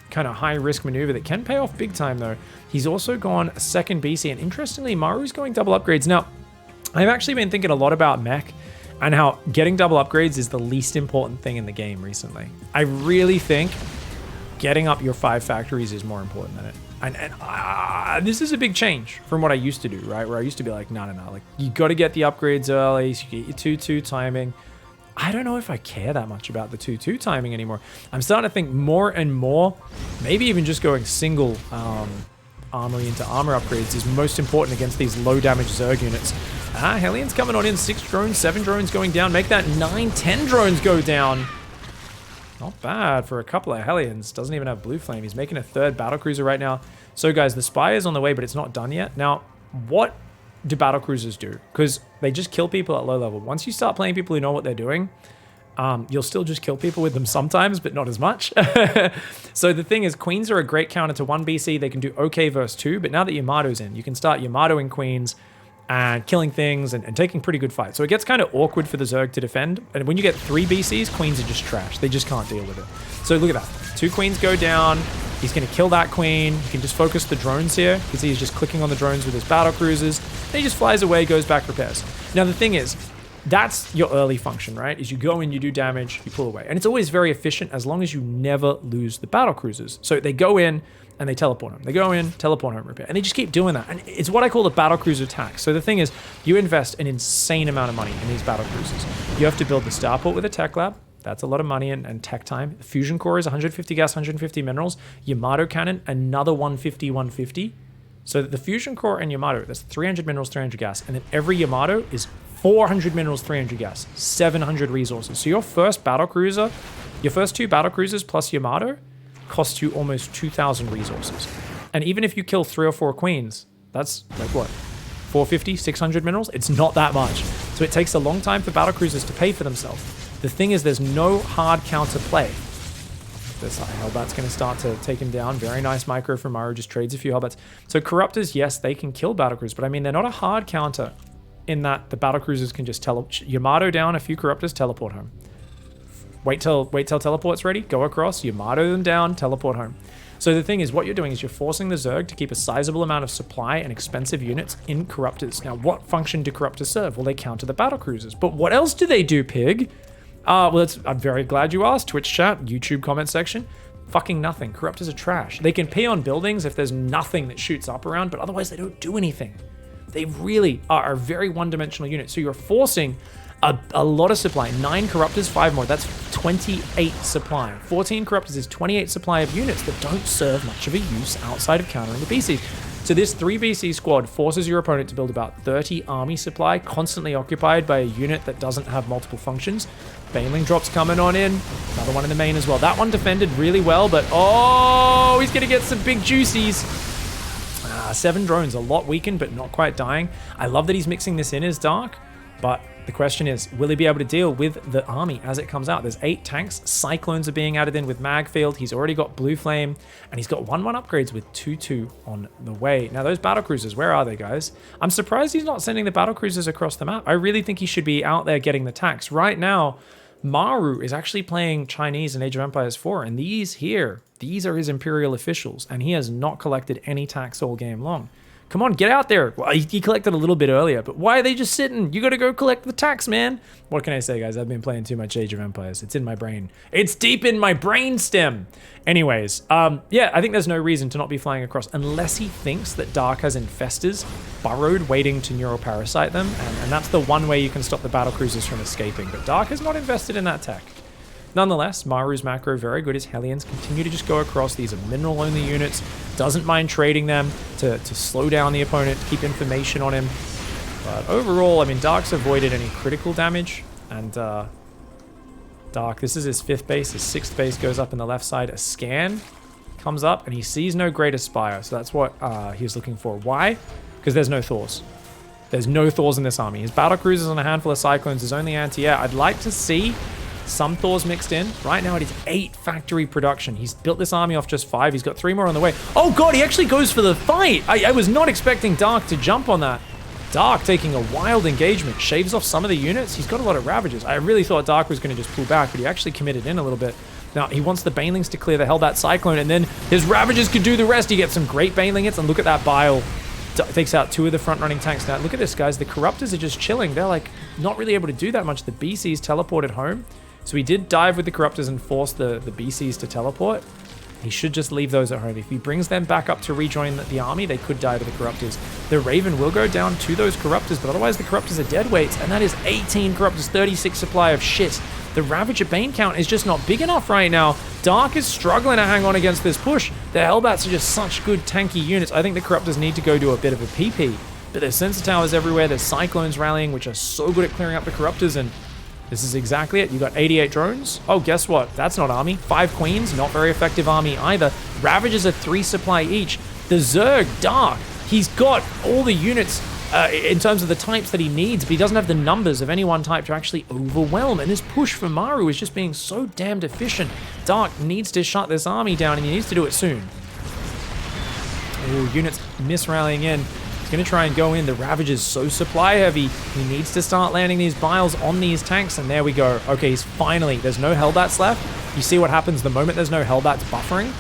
kind of high-risk maneuver that can pay off big time, though. He's also gone a second BC, and interestingly, Maru's going double upgrades. Now, I've actually been thinking a lot about mech and how getting double upgrades is the least important thing in the game recently. I really think getting up your 5 factories is more important than it. And this is a big change from what I used to do, right? Where I used to be like, no. Like, you got to get the upgrades early, so you get your 2-2 timing. I don't know if I care that much about the 2-2 timing anymore. I'm starting to think more and more, maybe even just going single armory into armor upgrades is most important against these low damage Zerg units. Hellion's coming on in, 6 drones, 7 drones going down. Make that 9, 10 drones go down. Not bad for a couple of Hellions. Doesn't even have Blue Flame. He's making a 3rd battlecruiser right now. So guys, the spy is on the way, but it's not done yet. Now, what do battlecruisers do? Because they just kill people at low level. Once you start playing people who know what they're doing, you'll still just kill people with them sometimes, but not as much. So the thing is, queens are a great counter to 1 BC. They can do okay versus 2, but now that Yamato's in, you can start Yamatoing queens and killing things and taking pretty good fights. So it gets kind of awkward for the Zerg to defend. And when you get 3 BCs, queens are just trash. They just can't deal with it. So look at that. 2 queens go down. He's going to kill that queen. He can just focus the drones here. You can see he's just clicking on the drones with his battle cruisers. Then he just flies away, goes back, repairs. Now the thing is, that's your early function, right? Is you go in, you do damage, you pull away. And it's always very efficient as long as you never lose the battle cruisers. So they go in and they teleport home. They go in, teleport home, repair. And they just keep doing that. And it's what I call the battle cruiser tax. So the thing is, you invest an insane amount of money in these battle cruisers. You have to build the starport with a tech lab. That's a lot of money and tech time. The fusion core is 150 gas, 150 minerals. Yamato cannon, another 150, 150. So the fusion core and Yamato, that's 300 minerals, 300 gas. And then every Yamato is 400 minerals, 300 gas, 700 resources. So your first battle cruiser, your first 2 battle cruisers plus Yamato cost you almost 2,000 resources. And even if you kill 3 or 4 queens, that's like what? 450, 600 minerals? It's not that much. So it takes a long time for battle cruisers to pay for themselves. The thing is, there's no hard counter play. This Hellbat's going to start to take him down. Very nice micro from Maru, just trades a few Hellbats. So Corruptors, yes, they can kill battlecruisers, but I mean, they're not a hard counter in that the battlecruisers can just Yamato down a few Corruptors, teleport home. Wait till teleport's ready, go across, Yamato them down, teleport home. So the thing is, what you're doing is you're forcing the Zerg to keep a sizable amount of supply and expensive units in Corruptors. Now, what function do Corruptors serve? Well, they counter the battlecruisers. But what else do they do, Pig? Well, I'm very glad you asked. Twitch chat, YouTube comment section. Fucking nothing. Corruptors are trash. They can pee on buildings if there's nothing that shoots up around, but otherwise they don't do anything. They really are a very one-dimensional unit. So you're forcing a lot of supply. 9 Corruptors, 5 more. That's 28 supply. 14 Corruptors is 28 supply of units that don't serve much of a use outside of countering the BCs. So this 3 BC squad forces your opponent to build about 30 army supply, constantly occupied by a unit that doesn't have multiple functions. Baneling drops coming on in. Another one in the main as well. That one defended really well, but oh, he's going to get some big juicies. 7 drones, a lot weakened, but not quite dying. I love that he's mixing this in as Dark, but the question is, will he be able to deal with the army as it comes out? There's 8 tanks. Cyclones are being added in with Magfield. He's already got Blue Flame, and he's got 1-1 upgrades with 2-2 on the way. Now, those battle cruisers, where are they, guys? I'm surprised he's not sending the battle cruisers across the map. I really think he should be out there getting the tanks. Right now, Maru is actually playing Chinese in Age of Empires 4, and these are his Imperial officials, and he has not collected any tax all game long. Come on, get out there. Well, he collected a little bit earlier, but why are they just sitting? You got to go collect the tax, man. What can I say, guys? I've been playing too much Age of Empires. It's in my brain. It's deep in my brain stem. Anyways, yeah, I think there's no reason to not be flying across unless he thinks that Dark has infestors burrowed waiting to neuroparasite them, and that's the one way you can stop the battle cruisers from escaping. But Dark is not invested in that tech. Nonetheless, Maru's macro very good. His Hellions continue to just go across. These are mineral-only units. Doesn't mind trading them to slow down the opponent, keep information on him. But overall, I mean, Dark's avoided any critical damage. And Dark, this is his 5th base. His 6th base goes up in the left side. A scan comes up, and he sees no Greater Spire. So that's what he was looking for. Why? Because there's no Thors. There's no Thors in this army. His battle cruisers and a handful of Cyclones is only anti-air. I'd like to see some Thors mixed in. Right now it is 8 factory production. He's built this army off just 5. He's got 3 more on the way. Oh god, he actually goes for the fight. I was not expecting Dark to jump on that. Dark taking a wild engagement. Shaves off some of the units. He's got a lot of Ravagers. I really thought Dark was going to just pull back, but he actually committed in a little bit. Now, he wants the Banelings to clear the Hellbat Cyclone, and then his Ravagers could do the rest. He gets some great Baneling hits, and look at that Bile. Takes out 2 of the front-running tanks. Now, look at this, guys. The Corruptors are just chilling. They're, like, not really able to do that much. The BCs teleported home. So he did dive with the Corruptors and force the BCs to teleport. He should just leave those at home. If he brings them back up to rejoin the army, they could die to the Corruptors. The Raven will go down to those Corruptors, but otherwise the Corruptors are dead weights, and that is 18 Corruptors, 36 supply of shit. The Ravager Bane count is just not big enough right now. Dark is struggling to hang on against this push. The Hellbats are just such good tanky units. I think the Corruptors need to go do a bit of a PP. But there's Sensor Towers everywhere. There's Cyclones rallying, which are so good at clearing up the Corruptors, and this is exactly it. You got 88 drones. Oh, guess what? That's not army. 5 Queens, not very effective army either. Ravagers are 3 supply each. The Zerg, Dark, he's got all the units in terms of the types that he needs, but he doesn't have the numbers of any one type to actually overwhelm. And this push for Maru is just being so damned efficient. Dark needs to shut this army down, and he needs to do it soon. Ooh, units miss-rallying in. He's going to try and go in. The Ravager's so supply heavy. He needs to start landing these Biles on these tanks, and there we go. Okay, he's finally... There's no Hellbats left. You see what happens the moment there's no Hellbats buffering?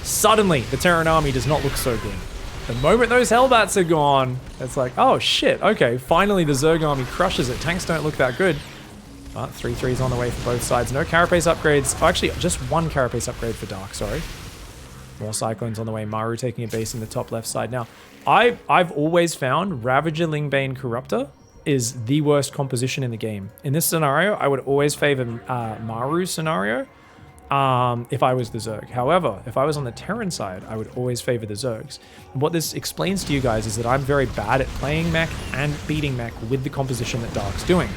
Suddenly, the Terran army does not look so good. The moment those Hellbats are gone, it's like, oh shit, okay, finally the Zerg army crushes it. Tanks don't look that good. But 3-3's on the way for both sides. No Carapace upgrades. Oh, actually, just 1 Carapace upgrade for Dark, sorry. More Cyclones on the way. Maru taking a base in the top left side. Now, I've always found Ravager Lingbane Corruptor is the worst composition in the game. In this scenario, I would always favor Maru's scenario if I was the Zerg. However, if I was on the Terran side, I would always favor the Zergs. And what this explains to you guys is that I'm very bad at playing mech and beating mech with the composition that Dark's doing.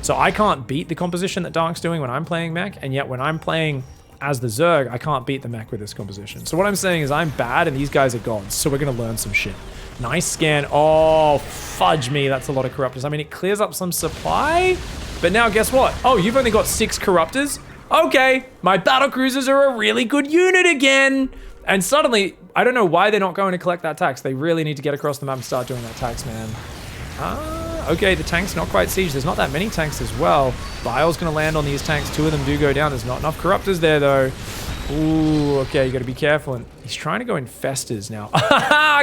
So I can't beat the composition that Dark's doing when I'm playing mech, and yet when I'm playing as the Zerg, I can't beat the mech with this composition. So what I'm saying is I'm bad and these guys are gods, so we're going to learn some shit. Nice scan. Oh, fudge me. That's a lot of Corruptors. I mean, it clears up some supply, but now guess what? Oh, you've only got 6 Corruptors? Okay, my battle cruisers are a really good unit again. And suddenly, I don't know why they're not going to collect that tax. They really need to get across the map and start doing that tax, man. Okay, the tank's not quite siege. There's not that many tanks as well. Bile's going to land on these tanks. 2 of them do go down. There's not enough Corruptors there, though. Ooh, okay, you got to be careful. And he's trying to go infestors now.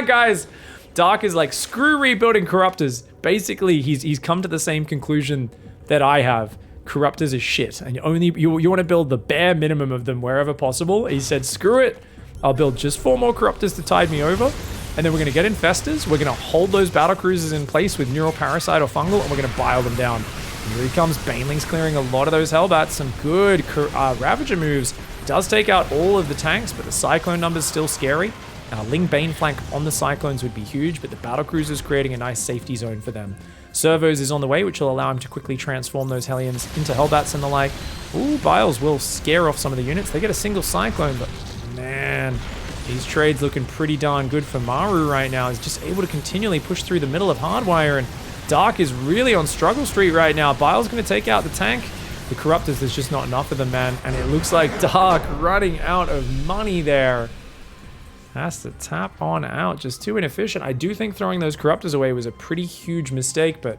Guys, Dark is like, screw rebuilding Corruptors. Basically, he's come to the same conclusion that I have. Corruptors is shit, and you want to build the bare minimum of them wherever possible. He said, screw it. I'll build just 4 more Corruptors to tide me over, and then we're going to get Infestors. We're going to hold those battle cruisers in place with Neural Parasite or Fungal, and we're going to bile them down. And here he comes. Baneling's clearing a lot of those Hellbats. Some good Ravager moves. Does take out all of the tanks, but the Cyclone number's still scary. Ling Bane flank on the Cyclones would be huge, but the battle cruiser's creating a nice safety zone for them. Servos is on the way, which will allow him to quickly transform those Hellions into Hellbats and the like. Ooh, Biles will scare off some of the units. They get a single Cyclone, but man, these trades looking pretty darn good for Maru right now. He's just able to continually push through the middle of Hardwire, and Dark is really on struggle street right now. Biles going to take out the tank. The Corruptors, there's just not enough of them, man, and it looks like Dark running out of money there. Has to tap on out. Just too inefficient. I do think throwing those Corruptors away was a pretty huge mistake, but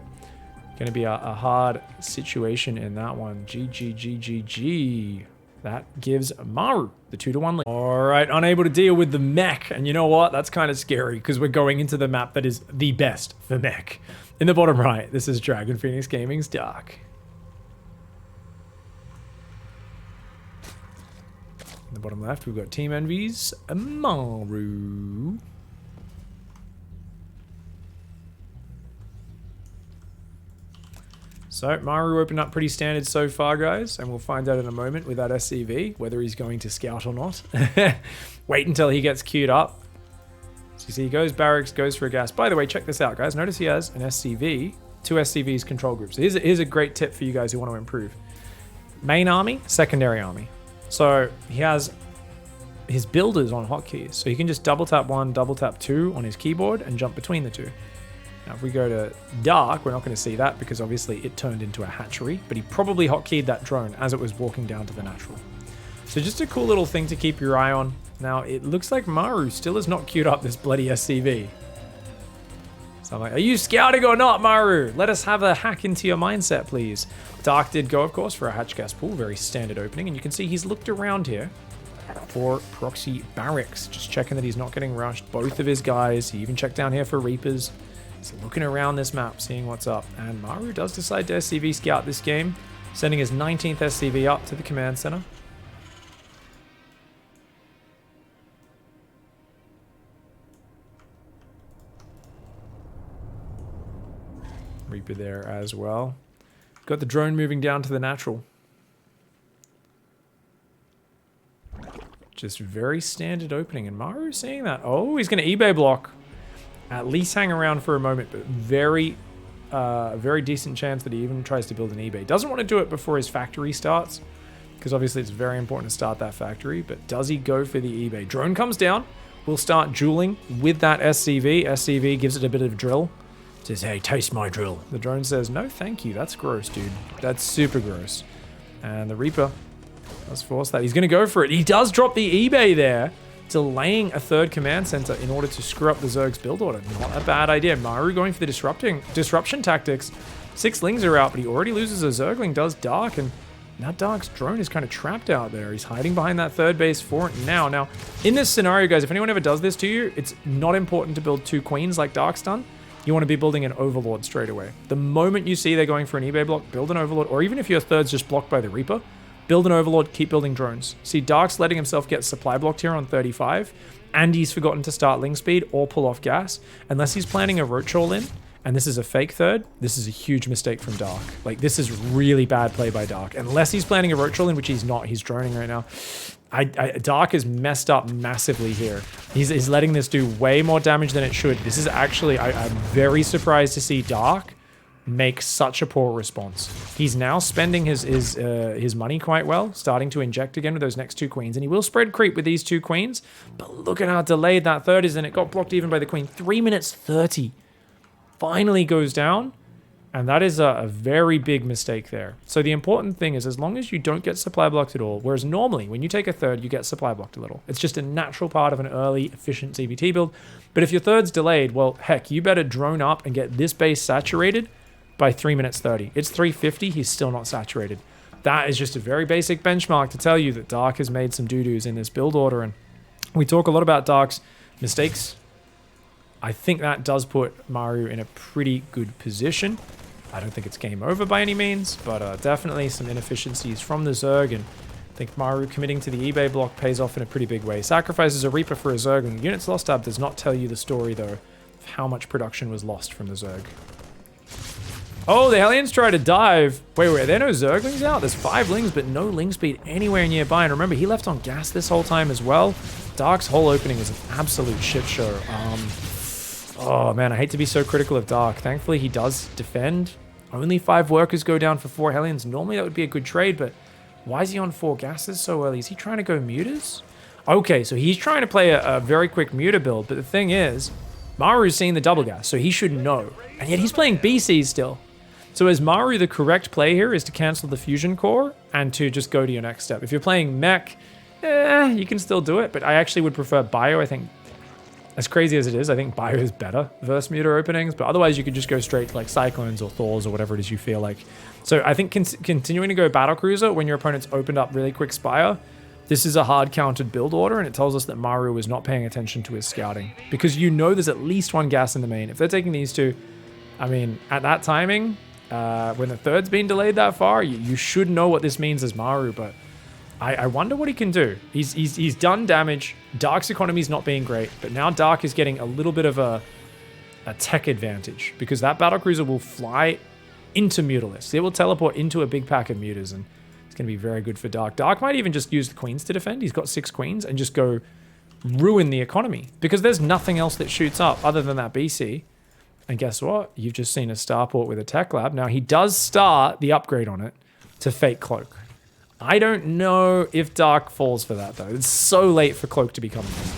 going to be a hard situation in that one. GG. That gives Maru the 2-to-1 lead. All right, unable to deal with the mech. And you know what? That's kind of scary because we're going into the map that is the best for mech. In the bottom right, this is Dragon Phoenix Gaming's Dark. In the bottom left, we've got Team Envy's Maru. So, Maru opened up pretty standard so far, guys, and we'll find out in a moment with that SCV whether he's going to scout or not. Wait until he gets queued up. So you see, he goes barracks, goes for a gas. By the way, check this out, guys. Notice he has an SCV, 2 SCVs control groups. So here's a great tip for you guys who want to improve. Main army, secondary army. So he has his builders on hotkeys. So he can just double tap 1, double tap 2 on his keyboard and jump between the 2. Now, if we go to Dark, we're not going to see that because obviously it turned into a hatchery, but he probably hotkeyed that drone as it was walking down to the natural. So just a cool little thing to keep your eye on. Now, it looks like Maru still has not queued up this bloody SCV. So I'm like, are you scouting or not, Maru? Let us have a hack into your mindset, please. Dark did go, of course, for a hatch gas pool, very standard opening, and you can see he's looked around here for proxy barracks, just checking that he's not getting rushed. Both of his guys, he even checked down here for Reapers. He's looking around this map, seeing what's up, and Maru does decide to SCV scout this game, sending his 19th SCV up to the command center. Reaper there as well. Got the drone moving down to the natural. Just very standard opening, and Maru seeing that. Oh, he's going to eBay block. At least hang around for a moment, but very decent chance that he even tries to build an eBay. Doesn't want to do it before his factory starts, because obviously it's very important to start that factory, but does he go for the eBay? Drone comes down. We'll start dueling with that SCV. SCV gives it a bit of drill. Says, hey, taste my drill. The drone says, no, thank you. That's gross, dude. That's super gross. And the Reaper does force that. He's going to go for it. He does drop the eBay there, delaying a third command center in order to screw up the Zerg's build order. Not a bad idea. Maru going for the disruption tactics. 6 Lings are out, but he already loses a Zergling, does Dark, and now Dark's drone is kind of trapped out there. He's hiding behind that third base for it now. Now, in this scenario, guys, if anyone ever does this to you, it's not important to build 2 Queens like Dark's done. You want to be building an Overlord straight away. The moment you see they're going for an eBay block, build an Overlord, or even if your third's just blocked by the Reaper, build an Overlord, keep building drones. See, Dark's letting himself get supply blocked here on 35, and he's forgotten to start Ling speed or pull off gas. Unless he's planning a Roach all in, and this is a fake third, this is a huge mistake from Dark. Like, this is really bad play by Dark. Unless he's planning a Roach all in, which he's not, he's droning right now. Dark is messed up massively here. He's letting this do way more damage than it should. This is actually, I'm very surprised to see Dark make such a poor response. He's now spending his money quite well, starting to inject again with those next 2 Queens, and he will spread creep with these 2 Queens, but look at how delayed that third is, and it got blocked even by the Queen. 3 minutes 30. Finally goes down, and that is a very big mistake there. So the important thing is, as long as you don't get supply blocked at all, whereas normally when you take a third, you get supply blocked a little. It's just a natural part of an early, efficient CVT build. But if your third's delayed, well, heck, you better drone up and get this base saturated by 3 minutes 30. It's 350, he's still not saturated. That is just a very basic benchmark to tell you that Dark has made some doo-doos in this build order, and we talk a lot about Dark's mistakes. I think that does put Maru in a pretty good position. I don't think it's game over by any means, but definitely some inefficiencies from the Zerg, and I think Maru committing to the eBay block pays off in a pretty big way. Sacrifices a Reaper for a Zerg, and units lost tab does not tell you the story, though, of how much production was lost from the Zerg. Oh, the Hellions try to dive. Wait, are there no Zerglings out? There's 5 Lings, but no Ling speed anywhere nearby. And remember, he left on gas this whole time as well. Dark's whole opening is an absolute shit show. Oh man, I hate to be so critical of Dark. Thankfully, he does defend. Only 5 workers go down for 4 Hellions. Normally, that would be a good trade, but why is he on 4 gases so early? Is he trying to go mutas? Okay, so he's trying to play a very quick muta build, but the thing is, Maru's seeing the double gas, so he should know. And yet he's playing BC still. So is Maru the correct play here is to cancel the fusion core and to just go to your next step. If you're playing mech, you can still do it, but I actually would prefer bio. I think, as crazy as it is, I think bio is better versus muta openings, but otherwise you could just go straight to like Cyclones or Thors or whatever it is you feel like. So I think continuing to go Battlecruiser when your opponent's opened up really quick Spire, this is a hard countered build order, and it tells us that Maru is not paying attention to his scouting. Because you know there's at least 1 gas in the main. If they're taking these 2, I mean, at that timing, when the 3rd's been delayed that far, you should know what this means as Maru, but I wonder what he can do. He's done damage. Dark's economy's not being great, but now Dark is getting a little bit of a tech advantage because that battlecruiser will fly into Mutalisks. It will teleport into a big pack of mutas, and it's going to be very good for Dark. Dark might even just use the queens to defend. He's got 6 queens and just go ruin the economy because there's nothing else that shoots up other than that BC. And guess what? You've just seen a starport with a tech lab. Now, he does start the upgrade on it to Fake Cloak. I don't know if Dark falls for that, though. It's so late for Cloak to be coming in.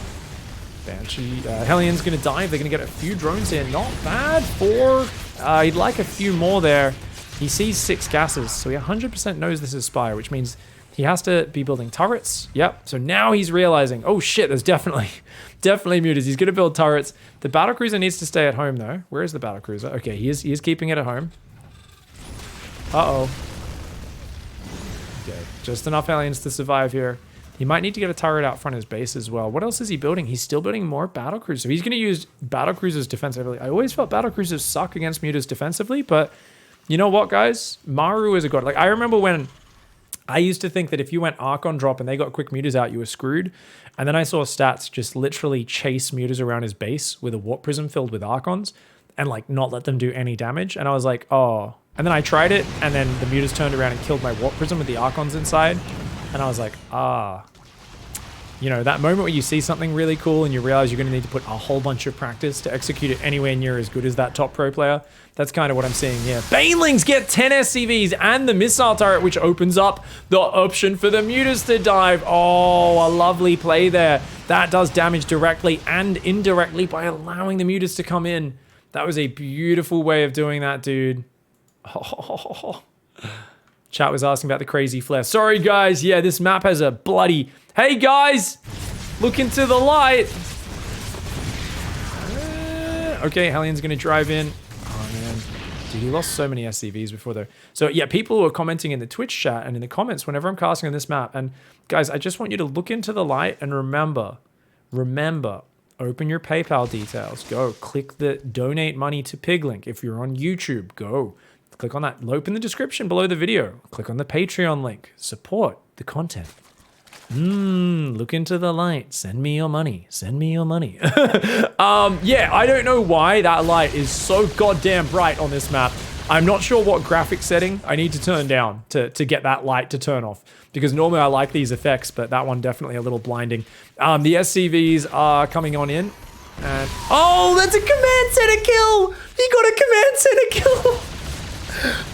Banshee. Hellion's going to dive. They're going to get a few drones in. Not bad. 4. He'd like a few more there. He sees 6 gases, so he 100% knows this is Spire, which means he has to be building turrets. Yep. So now he's realizing, oh shit, there's definitely mutas. He's going to build turrets. The battlecruiser needs to stay at home, though. Where is the battlecruiser? Okay, he is keeping it at home. Uh-oh. Okay, just enough aliens to survive here. He might need to get a turret out front of his base as well. What else is he building? He's still building more battlecruisers. So he's going to use battlecruisers defensively. I always felt battlecruisers suck against mutas defensively, but you know what, guys? Maru is a god. Like, I remember when I used to think that if you went Archon drop and they got quick mutas out, you were screwed. And then I saw Stats just literally chase mutas around his base with a warp prism filled with Archons and like not let them do any damage. And I was like, oh. And then I tried it, and then the mutas turned around and killed my warp prism with the Archons inside. And I was like, ah. You know, that moment where you see something really cool and you realize you're going to need to put a whole bunch of practice to execute it anywhere near as good as that top pro player. That's kind of what I'm seeing here. Banelings get 10 SCVs and the missile turret, which opens up the option for the mutas to dive. Oh, a lovely play there. That does damage directly and indirectly by allowing the mutas to come in. That was a beautiful way of doing that, dude. Oh. Chat was asking about the crazy flare. Sorry, guys. Yeah, this map has a bloody... Hey, guys! Look into the light! Okay, Hellion's gonna drive in. Oh, man. Dude, he lost so many SCVs before, though. So, yeah, people were commenting in the Twitch chat and in the comments whenever I'm casting on this map. And, guys, I just want you to look into the light and remember, open your PayPal details. Go. Click the donate money to Pig link. If you're on YouTube, go. Click on that. Loop in the description below the video. Click on the Patreon link. Support the content. Look into the light. Send me your money. Send me your money. Yeah, I don't know why that light is so goddamn bright on this map. I'm not sure what graphic setting I need to turn down to get that light to turn off. Because normally I like these effects, but that one definitely a little blinding. The SCVs are coming on in. And oh, that's a command center kill! He got a command center kill!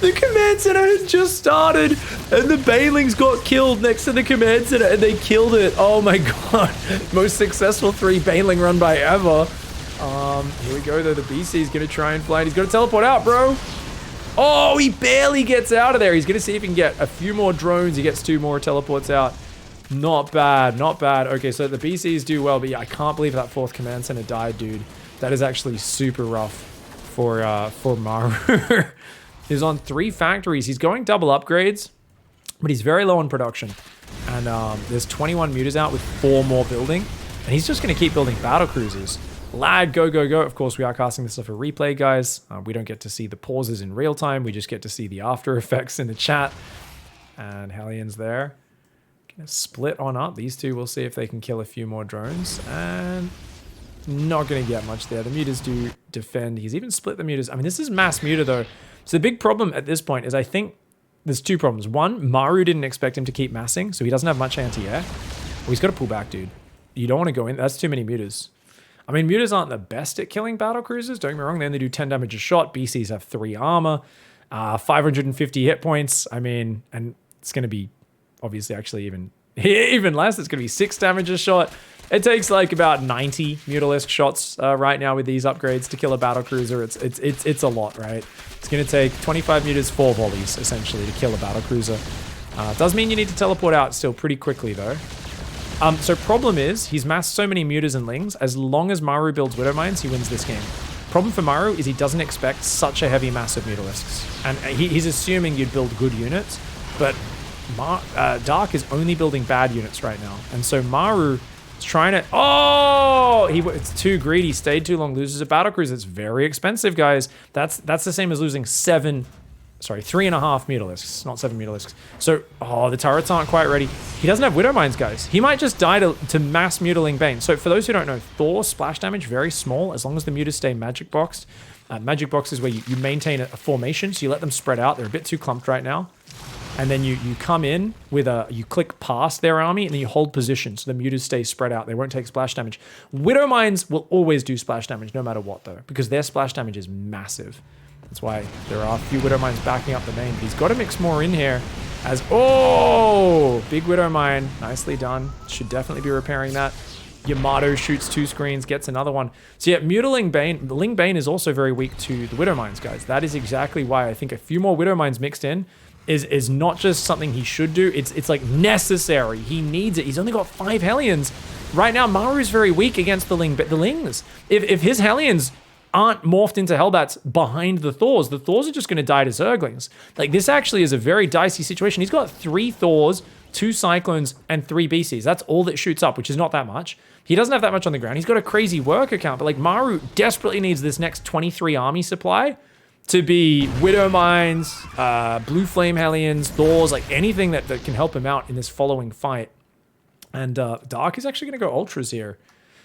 The command center had just started and the Banelings got killed next to the command center and they killed it. Oh my god. Most successful 3 Baneling run by ever. Here we go though. The BC's gonna try and fly. He's gonna teleport out, bro. Oh, he barely gets out of there. He's gonna see if he can get a few more drones. He gets 2 more, teleports out. Not bad, not bad. Okay, so the BCs do well, but yeah, I can't believe that 4th command center died, dude. That is actually super rough for Maru. He's on 3 factories. He's going double upgrades, but he's very low on production. And there's 21 mutas out with 4 more building. And he's just going to keep building battle cruisers. Lag, go, go, go. Of course, we are casting this off a replay, guys. We don't get to see the pauses in real time. We just get to see the after effects in the chat. And Hellions there. Gonna split on up. These two, we'll see if they can kill a few more drones. And not gonna get much there. The mutas do defend. He's even split the mutas. I mean, this is mass muta, though. So the big problem at this point is I think there's two problems. One, Maru didn't expect him to keep massing, so he doesn't have much anti-air. Well, he's got to pull back, dude. You don't want to go in. That's too many mutas. I mean, mutas aren't the best at killing battle cruisers. Don't get me wrong. They only do 10 damage a shot. BCs have 3 armor, 550 hit points. I mean, and it's going to be obviously actually even less. It's going to be 6 damage a shot. It takes like about 90 Mutalisk shots right now with these upgrades to kill a battle cruiser. It's a lot, right? It's going to take 25 mutas, 4 volleys essentially to kill a battle cruiser. Does mean you need to teleport out still pretty quickly though. So problem is he's massed so many mutas and lings. As long as Maru builds Widow Mines, he wins this game. Problem for Maru is he doesn't expect such a heavy mass of Mutalisks, and he's assuming you'd build good units, but Dark is only building bad units right now, and so Maru is trying to. Oh, it's too greedy. Stayed too long. Loses a battle cruiser. It's very expensive, guys. That's the same as losing 3.5 Mutalisks, not 7 Mutalisks. So, the turrets aren't quite ready. He doesn't have Widow Mines, guys. He might just die to mass Mutaling Bane. So for those who don't know, Thor splash damage, very small, as long as the mutas stay magic boxed. Magic box is where you maintain a formation, so you let them spread out. They're a bit too clumped right now. And then you come in with you click past their army, and then you hold position, so the mutas stay spread out. They won't take splash damage. Widow Mines will always do splash damage, no matter what, though, because their splash damage is massive. That's why there are a few Widow Mines backing up the main. But he's got to mix more in here. Big Widow Mine. Nicely done. Should definitely be repairing that. Yamato shoots 2 screens, gets another one. So yeah, Mutaling Bane. The Ling Bane is also very weak to the Widow Mines, guys. That is exactly why I think a few more Widow Mines mixed in is not just something he should do. It's like necessary. He needs it. He's only got 5 Hellions. Right now, Maru's very weak against the Lings. If his Hellions aren't morphed into Hellbats behind the Thors are just going to die to Zerglings. Like, this actually is a very dicey situation. He's got 3 Thors, 2 Cyclones, and 3 BCs. That's all that shoots up, which is not that much. He doesn't have that much on the ground. He's got a crazy worker count, but like, Maru desperately needs this next 23 army supply to be Widow Mines, Blue Flame Hellions, Thors, like anything that can help him out in this following fight. And Dark is actually going to go Ultras here.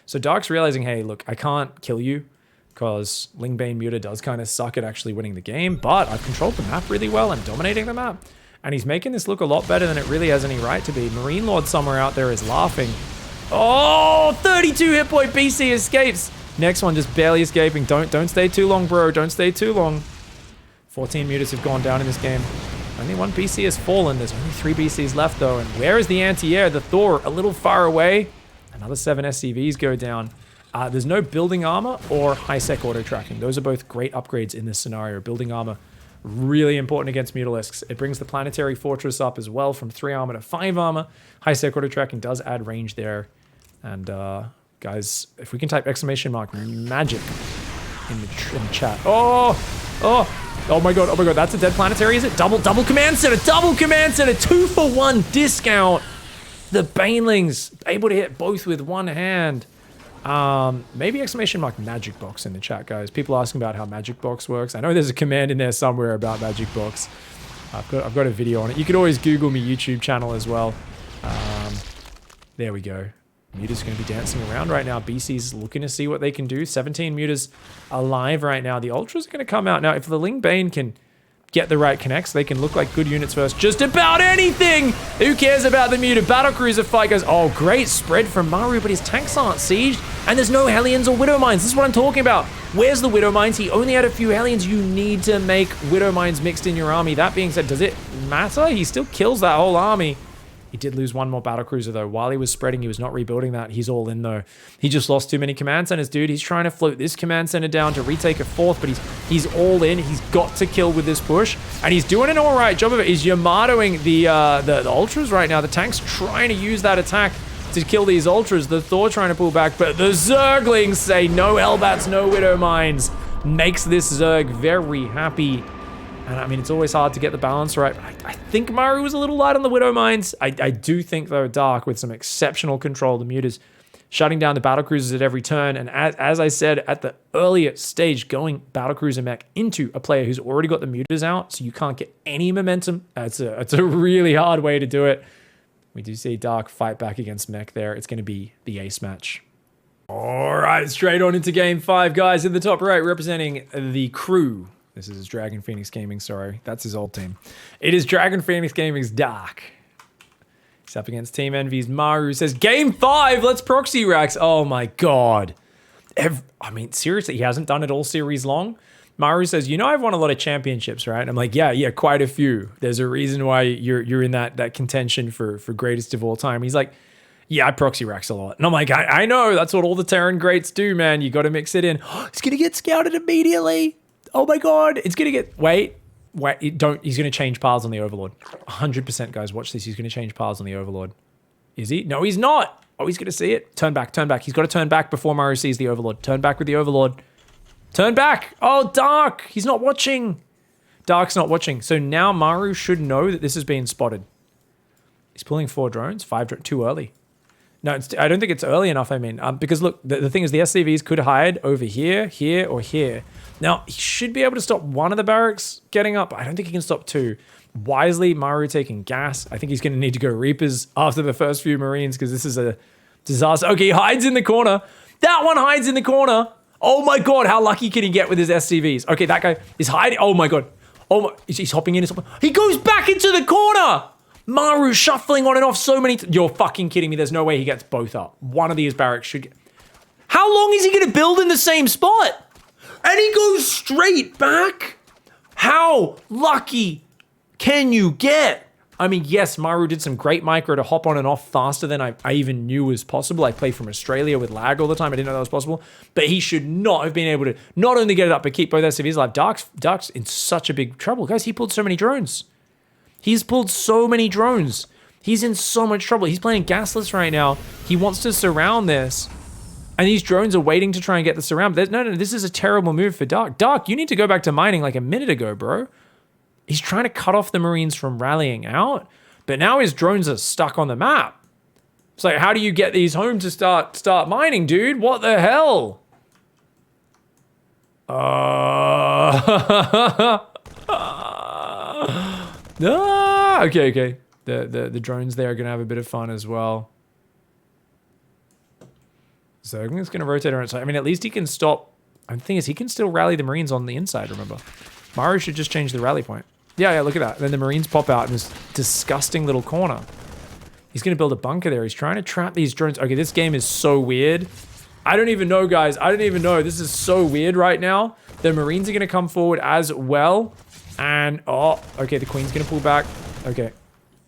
So Dark's realizing, hey, look, I can't kill you, because Lingbane Muta does kind of suck at actually winning the game, but I've controlled the map really well and dominating the map. And he's making this look a lot better than it really has any right to be. Marine Lord somewhere out there is laughing. 32 hit point BC escapes. Next one just barely escaping. Don't stay too long, bro. Don't stay too long. 14 mutas have gone down in this game. Only 1 BC has fallen. There's only 3 BCs left though. And where is the anti-air? The Thor a little far away. Another 7 SCVs go down. There's no building armor or high-sec auto-tracking. Those are both great upgrades in this scenario. Building armor, really important against Mutalisks. It brings the Planetary Fortress up as well from 3 armor to 5 armor. High-sec auto-tracking does add range there. And guys, if we can type exclamation mark magic in the chat. Oh my god, that's a dead planetary, is it? Double command center, 2 for 1 discount. The Banelings able to hit both with one hand. Maybe exclamation mark magic box in the chat, guys. People asking about how magic box works. I know there's a command in there somewhere about magic box. I've got a video on it. You could always Google me YouTube channel as well. There we go. Muta's going to be dancing around right now. BC's looking to see what they can do. 17 Mutas alive right now. The Ultras are going to come out. Now, if the Ling Bane can get the right connects, they can look like good units first. Just about anything! Who cares about the Muta? Battlecruiser fight goes, great spread from Maru, but his tanks aren't sieged, and there's no Hellions or Widow Mines. This is what I'm talking about. Where's the Widow Mines? He only had a few Hellions. You need to make Widow Mines mixed in your army. That being said, does it matter? He still kills that whole army. He did lose 1 more battlecruiser though. While he was spreading, he was not rebuilding that. He's all in though. He just lost too many command centers, dude. He's trying to float this command center down to retake a 4th, but he's all in. He's got to kill with this push, and he's doing an all right job of it. He's Yamatoing the Ultras right now. The tank's trying to use that attack to kill these Ultras. The Thor trying to pull back, but the Zerglings say no Hellbats, no Widow Mines. Makes this Zerg very happy. And I mean, it's always hard to get the balance right. I think Maru was a little light on the Widow Mines. I do think, though, Dark, with some exceptional control, the Mutas shutting down the battlecruisers at every turn. And as I said at the earlier stage, going battlecruiser mech into a player who's already got the muters out, so you can't get any momentum. It's a really hard way to do it. We do see Dark fight back against mech there. It's going to be the ace match. All right, straight on into game 5, guys. In the top right, representing the crew. This is Dragon Phoenix Gaming, sorry. That's his old team. It is Dragon Phoenix Gaming's Dark. He's up against Team Envy's Maru. Says, game 5, let's proxy racks. Oh my God. I mean, seriously, he hasn't done it all series long. Maru says, you know, I've won a lot of championships, right? And I'm like, yeah, quite a few. There's a reason why you're in that contention for greatest of all time. He's like, yeah, I proxy racks a lot. And I'm like, I know, that's what all the Terran greats do, man. You got to mix it in. It's going to get scouted immediately. Oh my God. It's going to get, wait, don't, he's going to change paths on the Overlord. 100%, guys, watch this. He's going to change paths on the Overlord. Is he? No, he's not. Oh, he's going to see it. Turn back. He's got to turn back before Maru sees the Overlord. Turn back with the Overlord. Turn back. Oh, Dark. He's not watching. Dark's not watching. So now Maru should know that this has been spotted. He's pulling 4 drones, 5 drones, too early. No, I don't think it's early enough, I mean. Because look, the thing is the SCVs could hide over here, here, or here. Now, he should be able to stop one of the barracks getting up. I don't think he can stop 2. Wisely, Maru taking gas. I think he's going to need to go Reapers after the first few Marines because this is a disaster. Okay, he hides in the corner. That one hides in the corner. Oh my God, how lucky can he get with his SCVs? Okay, that guy is hiding. Oh my God. Oh my, he's hopping in. He goes back into the corner. Maru shuffling on and off so many. You're fucking kidding me. There's no way he gets both up. One of these barracks should get. How long is he going to build in the same spot? And he goes straight back. How lucky can you get? I mean, yes, Maru did some great micro to hop on and off faster than I even knew was possible. I play from Australia with lag all the time. I didn't know that was possible. But he should not have been able to not only get it up, but keep both SCVs alive. Dark's in such a big trouble. Guys, he pulled so many drones. He's pulled so many drones. He's in so much trouble. He's playing gasless right now. He wants to surround this. And these drones are waiting to try and get the surround. No, this is a terrible move for Dark. Dark, you need to go back to mining like a minute ago, bro. He's trying to cut off the Marines from rallying out. But now his drones are stuck on the map. It's like, how do you get these home to start mining, dude? What the hell? Okay. The drones there are going to have a bit of fun as well. So I think it's going to rotate around. So, I mean, at least he can stop. The thing is, he can still rally the Marines on the inside, remember. Maru should just change the rally point. Yeah, look at that. And then the Marines pop out in this disgusting little corner. He's going to build a bunker there. He's trying to trap these drones. Okay, this game is so weird. I don't even know, guys. I don't even know. This is so weird right now. The Marines are going to come forward as well. And, oh, okay, the Queen's going to pull back. Okay.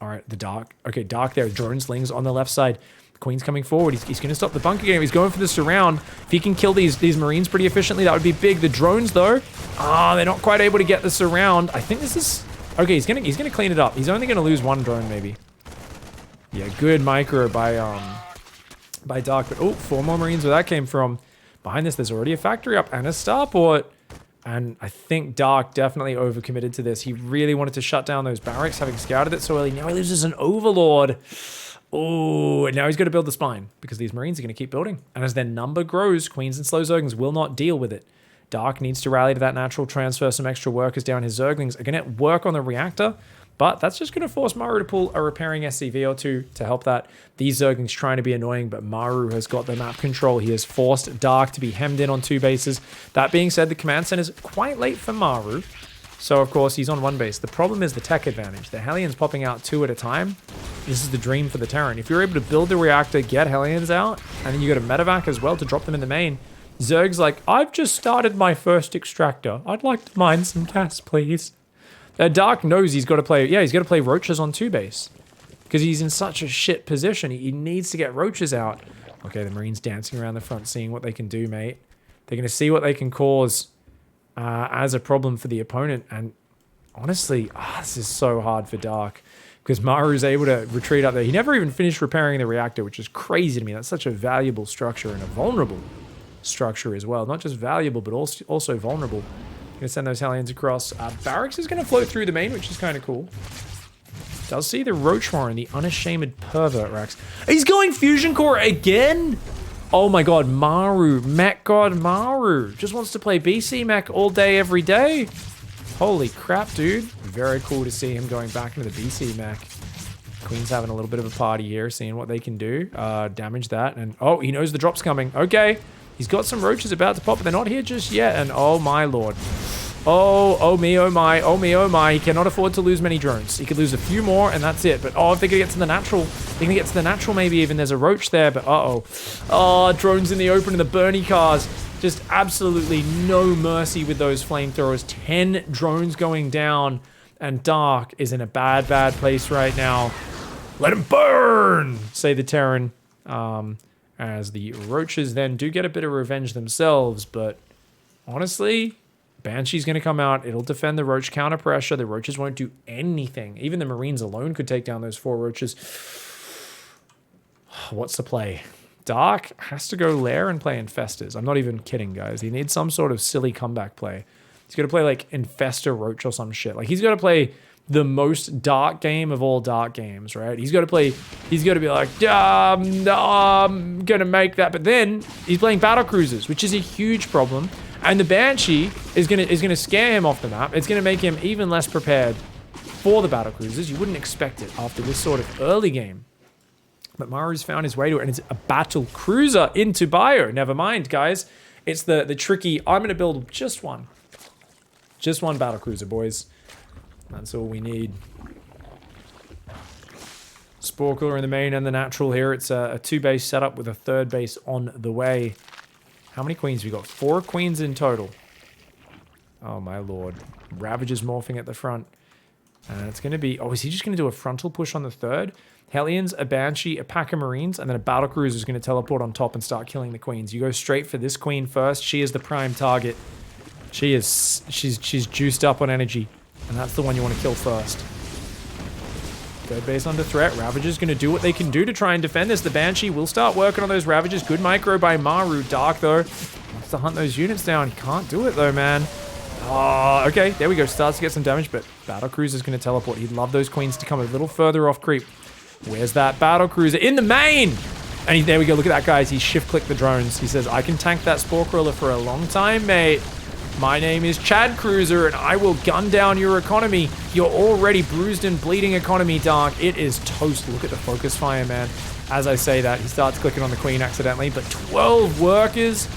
All right, the Dark. Okay, Dark there. Drone slings on the left side. The Queen's coming forward. He's going to stop the bunker game. He's going for the surround. If he can kill these Marines pretty efficiently, that would be big. The drones, though, they're not quite able to get the surround. I think this is... Okay, he's gonna clean it up. He's only going to lose 1 drone, maybe. Yeah, good micro by Dark. But, oh, 4 more Marines where that came from. Behind this, there's already a factory up and a starport. And I think Dark definitely overcommitted to this. He really wanted to shut down those barracks, having scouted it so early. Now he loses an Overlord. Oh, and now he's got to build the spine because these Marines are going to keep building. And as their number grows, Queens and slow Zerglings will not deal with it. Dark needs to rally to that natural transfer. Some extra workers down. His Zerglings are going to work on the reactor, but that's just going to force Maru to pull a repairing SCV or 2 to help that. These Zerglings trying to be annoying, but Maru has got the map control. He has forced Dark to be hemmed in on 2 bases. That being said, the command center is quite late for Maru. So, of course, he's on 1 base. The problem is the tech advantage. The Hellions popping out 2 at a time. This is the dream for the Terran. If you're able to build the reactor, get Hellions out, and then you got a medevac as well to drop them in the main, Zerg's like, I've just started my first extractor. I'd like to mine some gas, please. Dark knows he's got to play... Yeah, he's got to play Roaches on 2 base. Because he's in such a shit position. He needs to get Roaches out. Okay, the Marines dancing around the front, seeing what they can do, mate. They're going to see what they can cause as a problem for the opponent. And honestly, this is so hard for Dark. Because Maru's able to retreat up there. He never even finished repairing the reactor, which is crazy to me. That's such a valuable structure and a vulnerable structure as well. Not just valuable, but also vulnerable. Gonna send those Hellions across. Barracks is gonna float through the main, which is kind of cool. Does see the Roach Warren, the unashamed pervert Rax. He's going Fusion Core again? Oh my god, Maru, Mech God Maru. Just wants to play BC Mech all day, every day. Holy crap, dude. Very cool to see him going back into the BC Mech. Queen's having a little bit of a party here, seeing what they can do. Damage that, and oh, he knows the drop's coming. Okay, he's got some roaches about to pop, but they're not here just yet, and oh my lord. Oh me, oh my, oh me, oh my. He cannot afford to lose many drones. He could lose a few more, and that's it. But oh, if they're gonna get to the natural, they're gonna get to the natural maybe even. There's a roach there, but uh-oh. Oh, drones in the open and the Bernie cars. Just absolutely no mercy with those flamethrowers. 10 drones going down, and Dark is in a bad, bad place right now. Let him burn, say the Terran. As the roaches then do get a bit of revenge themselves, but honestly, Banshee's going to come out. It'll defend the roach counter pressure. The roaches won't do anything. Even the Marines alone could take down those 4 roaches. What's the play? Dark has to go lair and play Infestors. I'm not even kidding, guys. He needs some sort of silly comeback play. He's going to play like Infestor Roach or some shit. Like he's got to play the most dark game of all dark games, right? He's got to play, he's got to be like, I'm going to make that. But then he's playing battle cruisers, which is a huge problem. And the Banshee is gonna scare him off the map. It's gonna make him even less prepared for the battle cruisers. You wouldn't expect it after this sort of early game. But Maru's found his way to it, and it's a battle cruiser into bio. Never mind, guys. It's the tricky, I'm gonna build just one. Just one battle cruiser, boys. That's all we need. Spore Cooler in the main and the natural here. It's a 2-base setup with a 3rd base on the way. How many queens we got? 4 queens in total. Oh my lord. Ravager's morphing at the front. And it's going to be... Oh, is he just going to do a frontal push on the 3rd? Hellions, a Banshee, a pack of Marines, and then a battle cruiser is going to teleport on top and start killing the queens. You go straight for this queen first. She is the prime target. She's juiced up on energy. And that's the one you want to kill first. 3rd base under threat. Ravager's going to do what they can do to try and defend this. The Banshee will start working on those Ravagers. Good micro by Maru. Dark, though, wants to hunt those units down. He can't do it, though, man. Oh, okay. There we go. Starts to get some damage, but Battle Cruiser's going to teleport. He'd love those queens to come a little further off creep. Where's that Battle Cruiser? In the main! And there we go. Look at that, guys. He shift-clicked the drones. He says, I can tank that Spore Crawler for a long time, mate. My name is Chad Cruiser, and I will gun down your economy. Your already bruised and bleeding economy, Dark. It is toast. Look at the focus fire, man. As I say that, he starts clicking on the queen accidentally, but 12 workers.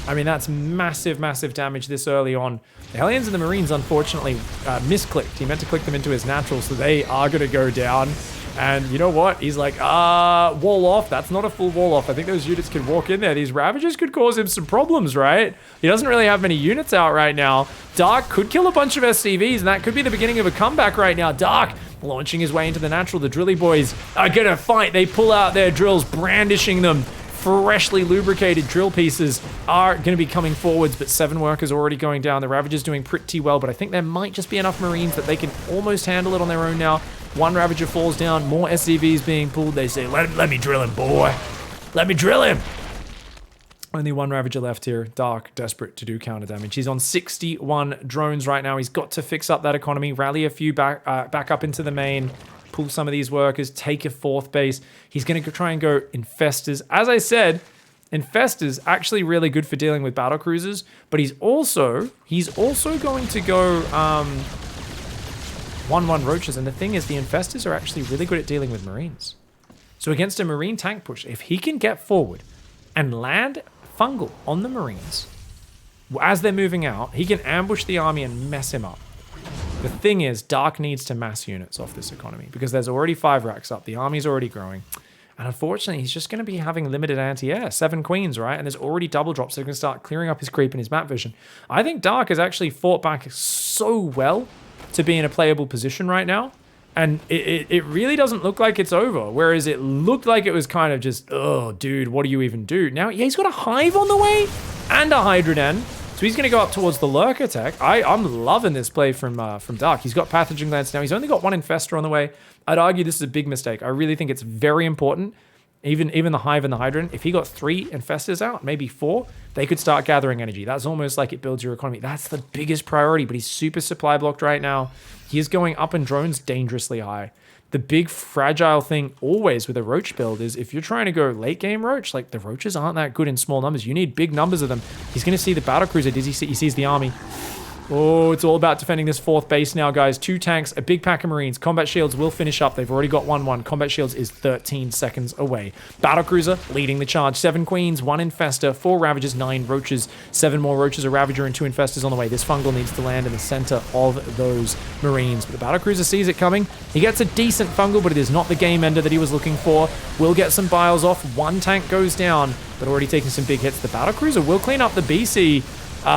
I mean, that's massive, massive damage this early on. The Hellions and the Marines, unfortunately, misclicked. He meant to click them into his natural, so they are going to go down. And you know what? He's like, wall off. That's not a full wall off. I think those units can walk in there. These Ravagers could cause him some problems, right? He doesn't really have many units out right now. Dark could kill a bunch of SCVs, and that could be the beginning of a comeback right now. Dark launching his way into the natural. The Drilly Boys are going to fight. They pull out their drills, brandishing them. Freshly lubricated drill pieces are going to be coming forwards, but 7 workers already going down. The Ravagers doing pretty well, but I think there might just be enough Marines that they can almost handle it on their own now. 1 Ravager falls down, more SCVs being pulled. They say, let me drill him, boy. Let me drill him. Only 1 Ravager left here. Dark, desperate to do counter damage. He's on 61 drones right now. He's got to fix up that economy, rally a few back up into the main, pull some of these workers, take a 4th base. He's going to try and go Infestors. As I said, Infestors actually really good for dealing with battle cruisers, but he's also going to go 1-1 roaches. And the thing is, the Infestors are actually really good at dealing with Marines. So against a Marine tank push, if he can get forward and land fungal on the Marines as they're moving out, he can ambush the army and mess him up. The thing is, Dark needs to mass units off this economy because there's already 5 racks up. The army's already growing. And unfortunately, he's just going to be having limited anti-air. 7 queens, right? And there's already double drops, so they're going to start clearing up his creep and his map vision. I think Dark has actually fought back so well to be in a playable position right now. And it really doesn't look like it's over. Whereas it looked like it was kind of just, oh, dude, what do you even do? Now, yeah, he's got a Hive on the way and a Hydra Den. So he's going to go up towards the Lurker tech. I'm loving this play from Dark. He's got Pathogen Glands now. He's only got 1 Infestor on the way. I'd argue this is a big mistake. I really think it's very important even the Hive and the Hydrant, if he got 3 Infestors out, maybe 4, they could start gathering energy. That's almost like it builds your economy. That's the biggest priority, but he's super supply blocked right now. He is going up in drones dangerously high. The big fragile thing always with a Roach build is if you're trying to go late game Roach, like the Roaches aren't that good in small numbers. You need big numbers of them. He's going to see the Battlecruiser. Does he see? He sees the army. Oh, it's all about defending this 4th base now, guys. 2 tanks, a big pack of Marines. Combat Shields will finish up. They've already got 1-1. Combat Shields is 13 seconds away. Battlecruiser leading the charge. 7 Queens, 1 Infestor, 4 Ravagers, 9 Roaches. 7 more Roaches, a Ravager, and 2 Infestors on the way. This Fungal needs to land in the center of those Marines. But the Battlecruiser sees it coming. He gets a decent Fungal, but it is not the game ender that he was looking for. Will get some biles off. 1 tank goes down, but already taking some big hits. The Battlecruiser will clean up the BC.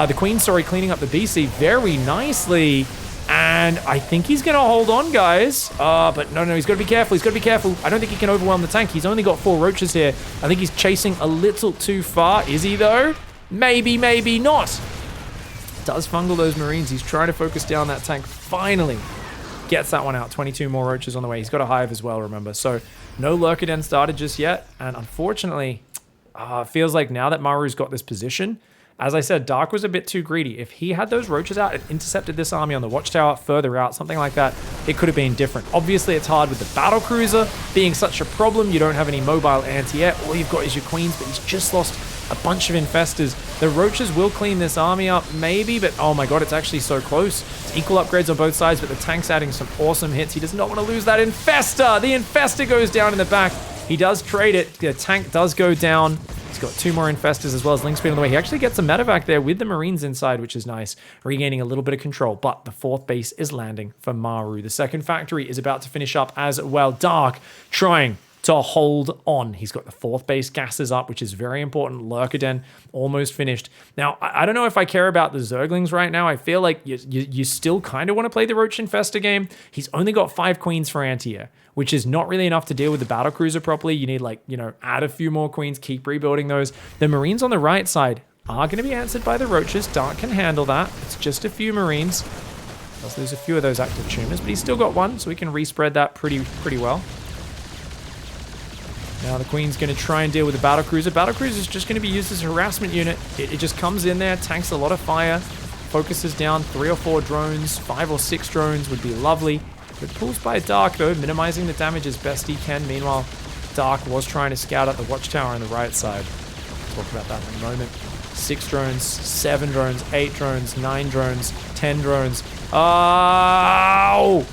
The Queen, cleaning up the BC very nicely. And I think he's going to hold on, guys. But no, he's got to be careful. He's got to be careful. I don't think he can overwhelm the tank. He's only got 4 Roaches here. I think he's chasing a little too far. Is he, though? Maybe, maybe not. Does Fungal those Marines. He's trying to focus down that tank. Finally gets that one out. 22 more Roaches on the way. He's got a Hive as well, remember. So no Lurker started just yet. And unfortunately, it feels like now that Maru's got this position, as I said, Dark was a bit too greedy. If he had those Roaches out and intercepted this army on the Watchtower further out, something like that, it could have been different. Obviously, it's hard with the Battlecruiser being such a problem. You don't have any mobile anti-air. All you've got is your Queens, but he's just lost a bunch of Infestors. The Roaches will clean this army up, maybe, but oh my god, it's actually so close. It's equal upgrades on both sides, but the tank's adding some awesome hits. He does not want to lose that Infestor. The Infestor goes down in the back. He does trade it. The tank does go down. He's got 2 more Infestors as well as Link Speed on the way. He actually gets a medevac there with the Marines inside, which is nice. Regaining a little bit of control, but the 4th base is landing for Maru. The 2nd factory is about to finish up as well. Dark trying to hold on. He's got the 4th base gases up, which is very important. Lurker almost finished. Now, I don't know if I care about the Zerglings right now. I feel like you still kind of want to play the Roach Infestor game. He's only got 5 Queens for anti-air, which is not really enough to deal with the Battlecruiser properly. You need, like, add a few more Queens, keep rebuilding those. The Marines on the right side are going to be answered by the Roaches. Dark can handle that. It's just a few Marines. Does lose a few of those active tumors, but he's still got 1, so we can respread that pretty well. Now the Queen's going to try and deal with the Battlecruiser. Battlecruiser is just going to be used as a harassment unit. It just comes in there, tanks a lot of fire, focuses down 3 or 4 drones, 5 or 6 drones would be lovely. It pulls by Dark, though, minimizing the damage as best he can. Meanwhile, Dark was trying to scout out the Watchtower on the right side. We'll talk about that in a moment. 6 drones, 7 drones, 8 drones, 9 drones, 10 drones. Oh!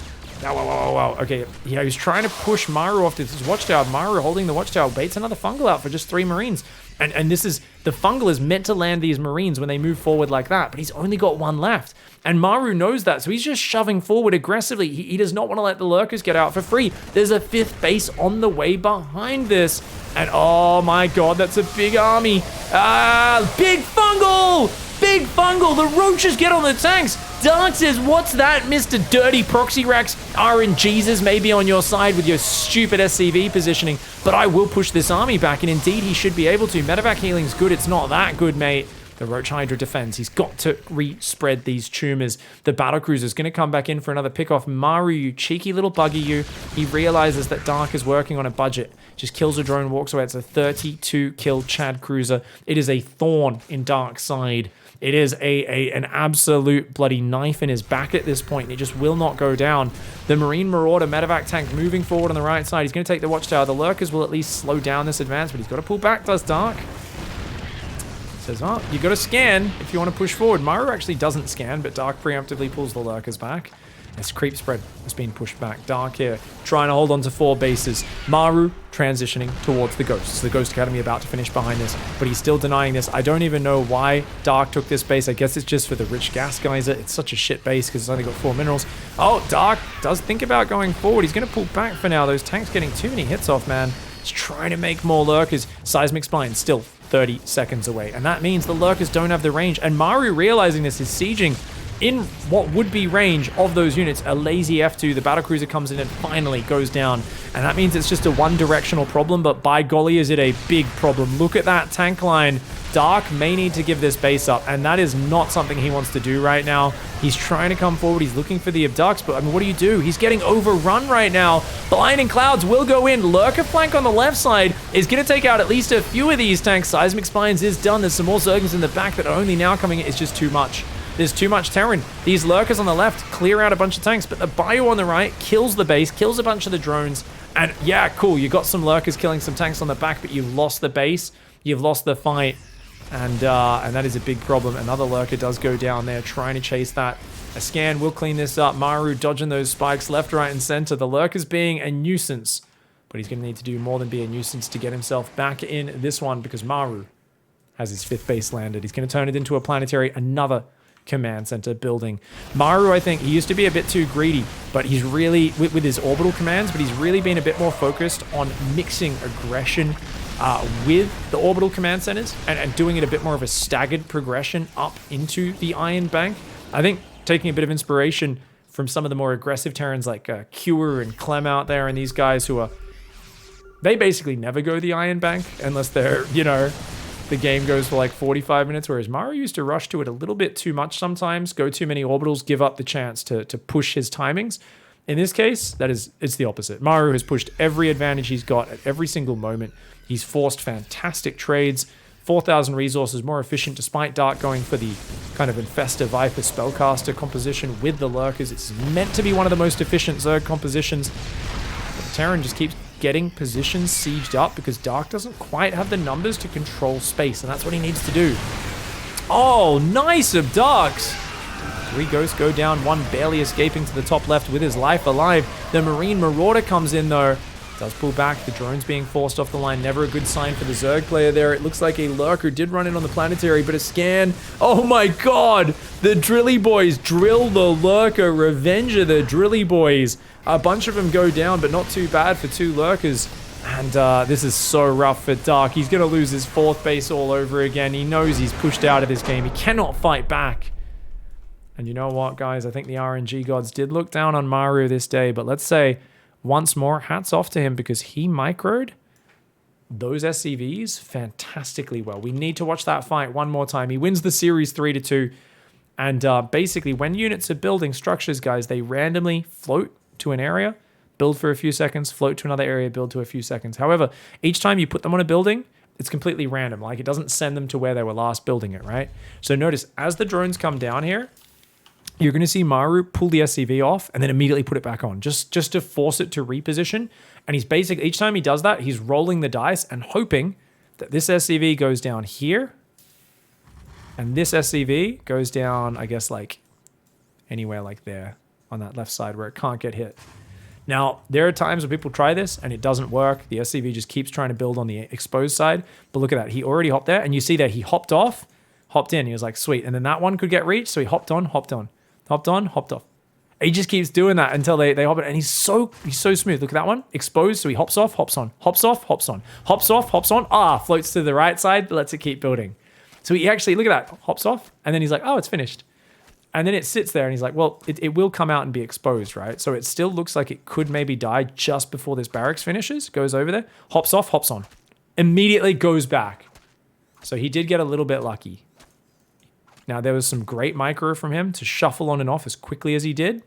Wow. Okay, yeah, he was trying to push Maru off this Watchtower. Maru holding the Watchtower baits another Fungal out for just 3 Marines. And this is, the Fungal is meant to land these Marines when they move forward like that, but he's only got 1 left. And Maru knows that, so he's just shoving forward aggressively. He does not want to let the Lurkers get out for free. There's a 5th base on the way behind this. And oh my god, that's a big army. Big Fungal! Big Fungal! The Roaches get on the tanks! Dark says, what's that, Mr. Dirty Proxy Racks? RNGesus may be on your side with your stupid SCV positioning, but I will push this army back, and indeed he should be able to. Medevac healing's good, it's not that good, mate. The Roach Hydra defends. He's got to re-spread these tumors. The Battlecruiser's going to come back in for another pick-off. Maru, you cheeky little buggy, you. He realizes that Dark is working on a budget. Just kills a drone, walks away. It's a 32-kill Chad Cruiser. It is a thorn in Dark's side. It is an absolute bloody knife in his back at this point, and it just will not go down. The Marine Marauder medevac tank moving forward on the right side. He's going to take the Watchtower. The Lurkers will at least slow down this advance, but he's got to pull back, does Dark. Says, oh, you got to scan if you want to push forward. Maru actually doesn't scan, but Dark preemptively pulls the Lurkers back. This creep spread has been pushed back. Dark here, trying to hold on to 4 bases. Maru transitioning towards the Ghosts. The Ghost Academy about to finish behind this, but he's still denying this. I don't even know why Dark took this base. I guess it's just for the rich gas geyser. It's such a shit base because it's only got 4 minerals. Oh, Dark does think about going forward. He's going to pull back for now. Those tanks getting too many hits off, man. He's trying to make more Lurkers. Seismic Spine still 30 seconds away, and that means the Lurkers don't have the range, and Maru, realizing this, is sieging in what would be range of those units. A lazy F2, the Battlecruiser comes in and finally goes down, and that means it's just a one-directional problem, but by golly is it a big problem. Look at that tank line. Dark may need to give this base up, and that is not something he wants to do right now. He's trying to come forward. He's looking for the abducts, but I mean, what do? He's getting overrun right now. Blinding Clouds will go in. Lurker flank on the left side is going to take out at least a few of these tanks. Seismic Spines is done. There's some more Zerglings in the back that are only now coming in. It's just too much. There's too much Terran. These Lurkers on the left clear out a bunch of tanks, but the Bio on the right kills the base, kills a bunch of the drones. And yeah, cool, you got some Lurkers killing some tanks on the back, but you've lost the base. You've lost the fight. And that is a big problem. Another Lurker does go down there, trying to chase that. A scan will clean this up. Maru dodging those spikes left, right, and center. The Lurker's being a nuisance. But he's going to need to do more than be a nuisance to get himself back in this one, because Maru has his 5th base landed. He's going to turn it into a planetary, another command center building. Maru, I think, he used to be a bit too greedy, but he's really, with his orbital commands, but he's really been a bit more focused on mixing aggression with the orbital command centers and doing it a bit more of a staggered progression up into the Iron Bank. I think taking a bit of inspiration from some of the more aggressive Terrans like Cure and Clem out there, and these guys who are, they basically never go the Iron Bank unless they're, you know, the game goes for like 45 minutes, whereas Maru used to rush to it a little bit too much sometimes, go too many orbitals, give up the chance to push his timings. In this case, it's the opposite. Maru has pushed every advantage he's got at every single moment. He's forced fantastic trades, 4,000 resources, more efficient despite Dark going for the kind of Infestor Viper Spellcaster composition with the Lurkers. It's meant to be one of the most efficient Zerg compositions. But the Terran just keeps getting positions sieged up because Dark doesn't quite have the numbers to control space, and that's what he needs to do. Oh, nice of Darks. 3 ghosts go down, 1 barely escaping to the top left with his life alive. The Marine Marauder comes in though. Does pull back, the drone's being forced off the line. Never a good sign for the Zerg player there. It looks like a Lurker did run in on the planetary, but a scan. Oh my god! The Drilly Boys drill the Lurker. Revenge of the Drilly Boys. A bunch of them go down, but not too bad for 2 Lurkers. And this is so rough for Dark. He's going to lose his 4th base all over again. He knows he's pushed out of this game. He cannot fight back. And you know what, guys? I think the RNG gods did look down on Maru this day, but let's say, once more, hats off to him because he microed those SCVs fantastically well. We need to watch that fight one more time. He wins the series 3-2. And basically, when units are building structures, guys, they randomly float to an area, build for a few seconds, float to another area, build to a few seconds. However, each time you put them on a building, it's completely random. Like, it doesn't send them to where they were last building it, right? So notice, as the drones come down here, you're going to see Maru pull the SCV off and then immediately put it back on, just to force it to reposition. And he's basically, each time he does that, he's rolling the dice and hoping that this SCV goes down here. And this SCV goes down, I guess, like anywhere like there on that left side where it can't get hit. Now, there are times when people try this and it doesn't work. The SCV just keeps trying to build on the exposed side. But look at that. He already hopped there. And you see that he hopped off, hopped in. He was like, sweet. And then that one could get reached. So he hopped on, hopped on. Hopped on, hopped off. He just keeps doing that until they hop it. And he's so smooth. Look at that one. Exposed. So he hops off, hops on. Hops off, hops on. Hops off, hops on. Floats to the right side. Lets it keep building. So he actually, look at that. Hops off. And then he's like, oh, it's finished. And then it sits there and he's like, well, it will come out and be exposed, right? So it still looks like it could maybe die just before this barracks finishes. Goes over there. Hops off, hops on. Immediately goes back. So he did get a little bit lucky. Now, there was some great micro from him to shuffle on and off as quickly as he did.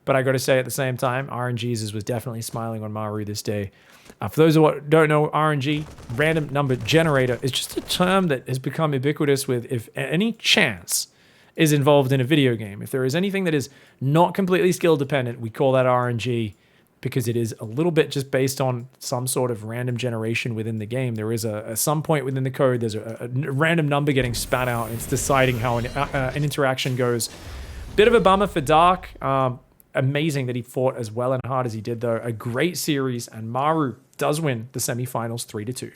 But I got to say at the same time, RNGesus was definitely smiling on Maru this day. For those who don't know, RNG, random number generator, is just a term that has become ubiquitous with if any chance is involved in a video game. If there is anything that is not completely skill dependent, we call that RNG because it is a little bit just based on some sort of random generation within the game. There is some point within the code, there's a random number getting spat out, and it's deciding how an interaction goes. Bit of a bummer for Dark. Amazing that he fought as well and hard as he did, though. A great series, and Maru does win the semifinals 3-2.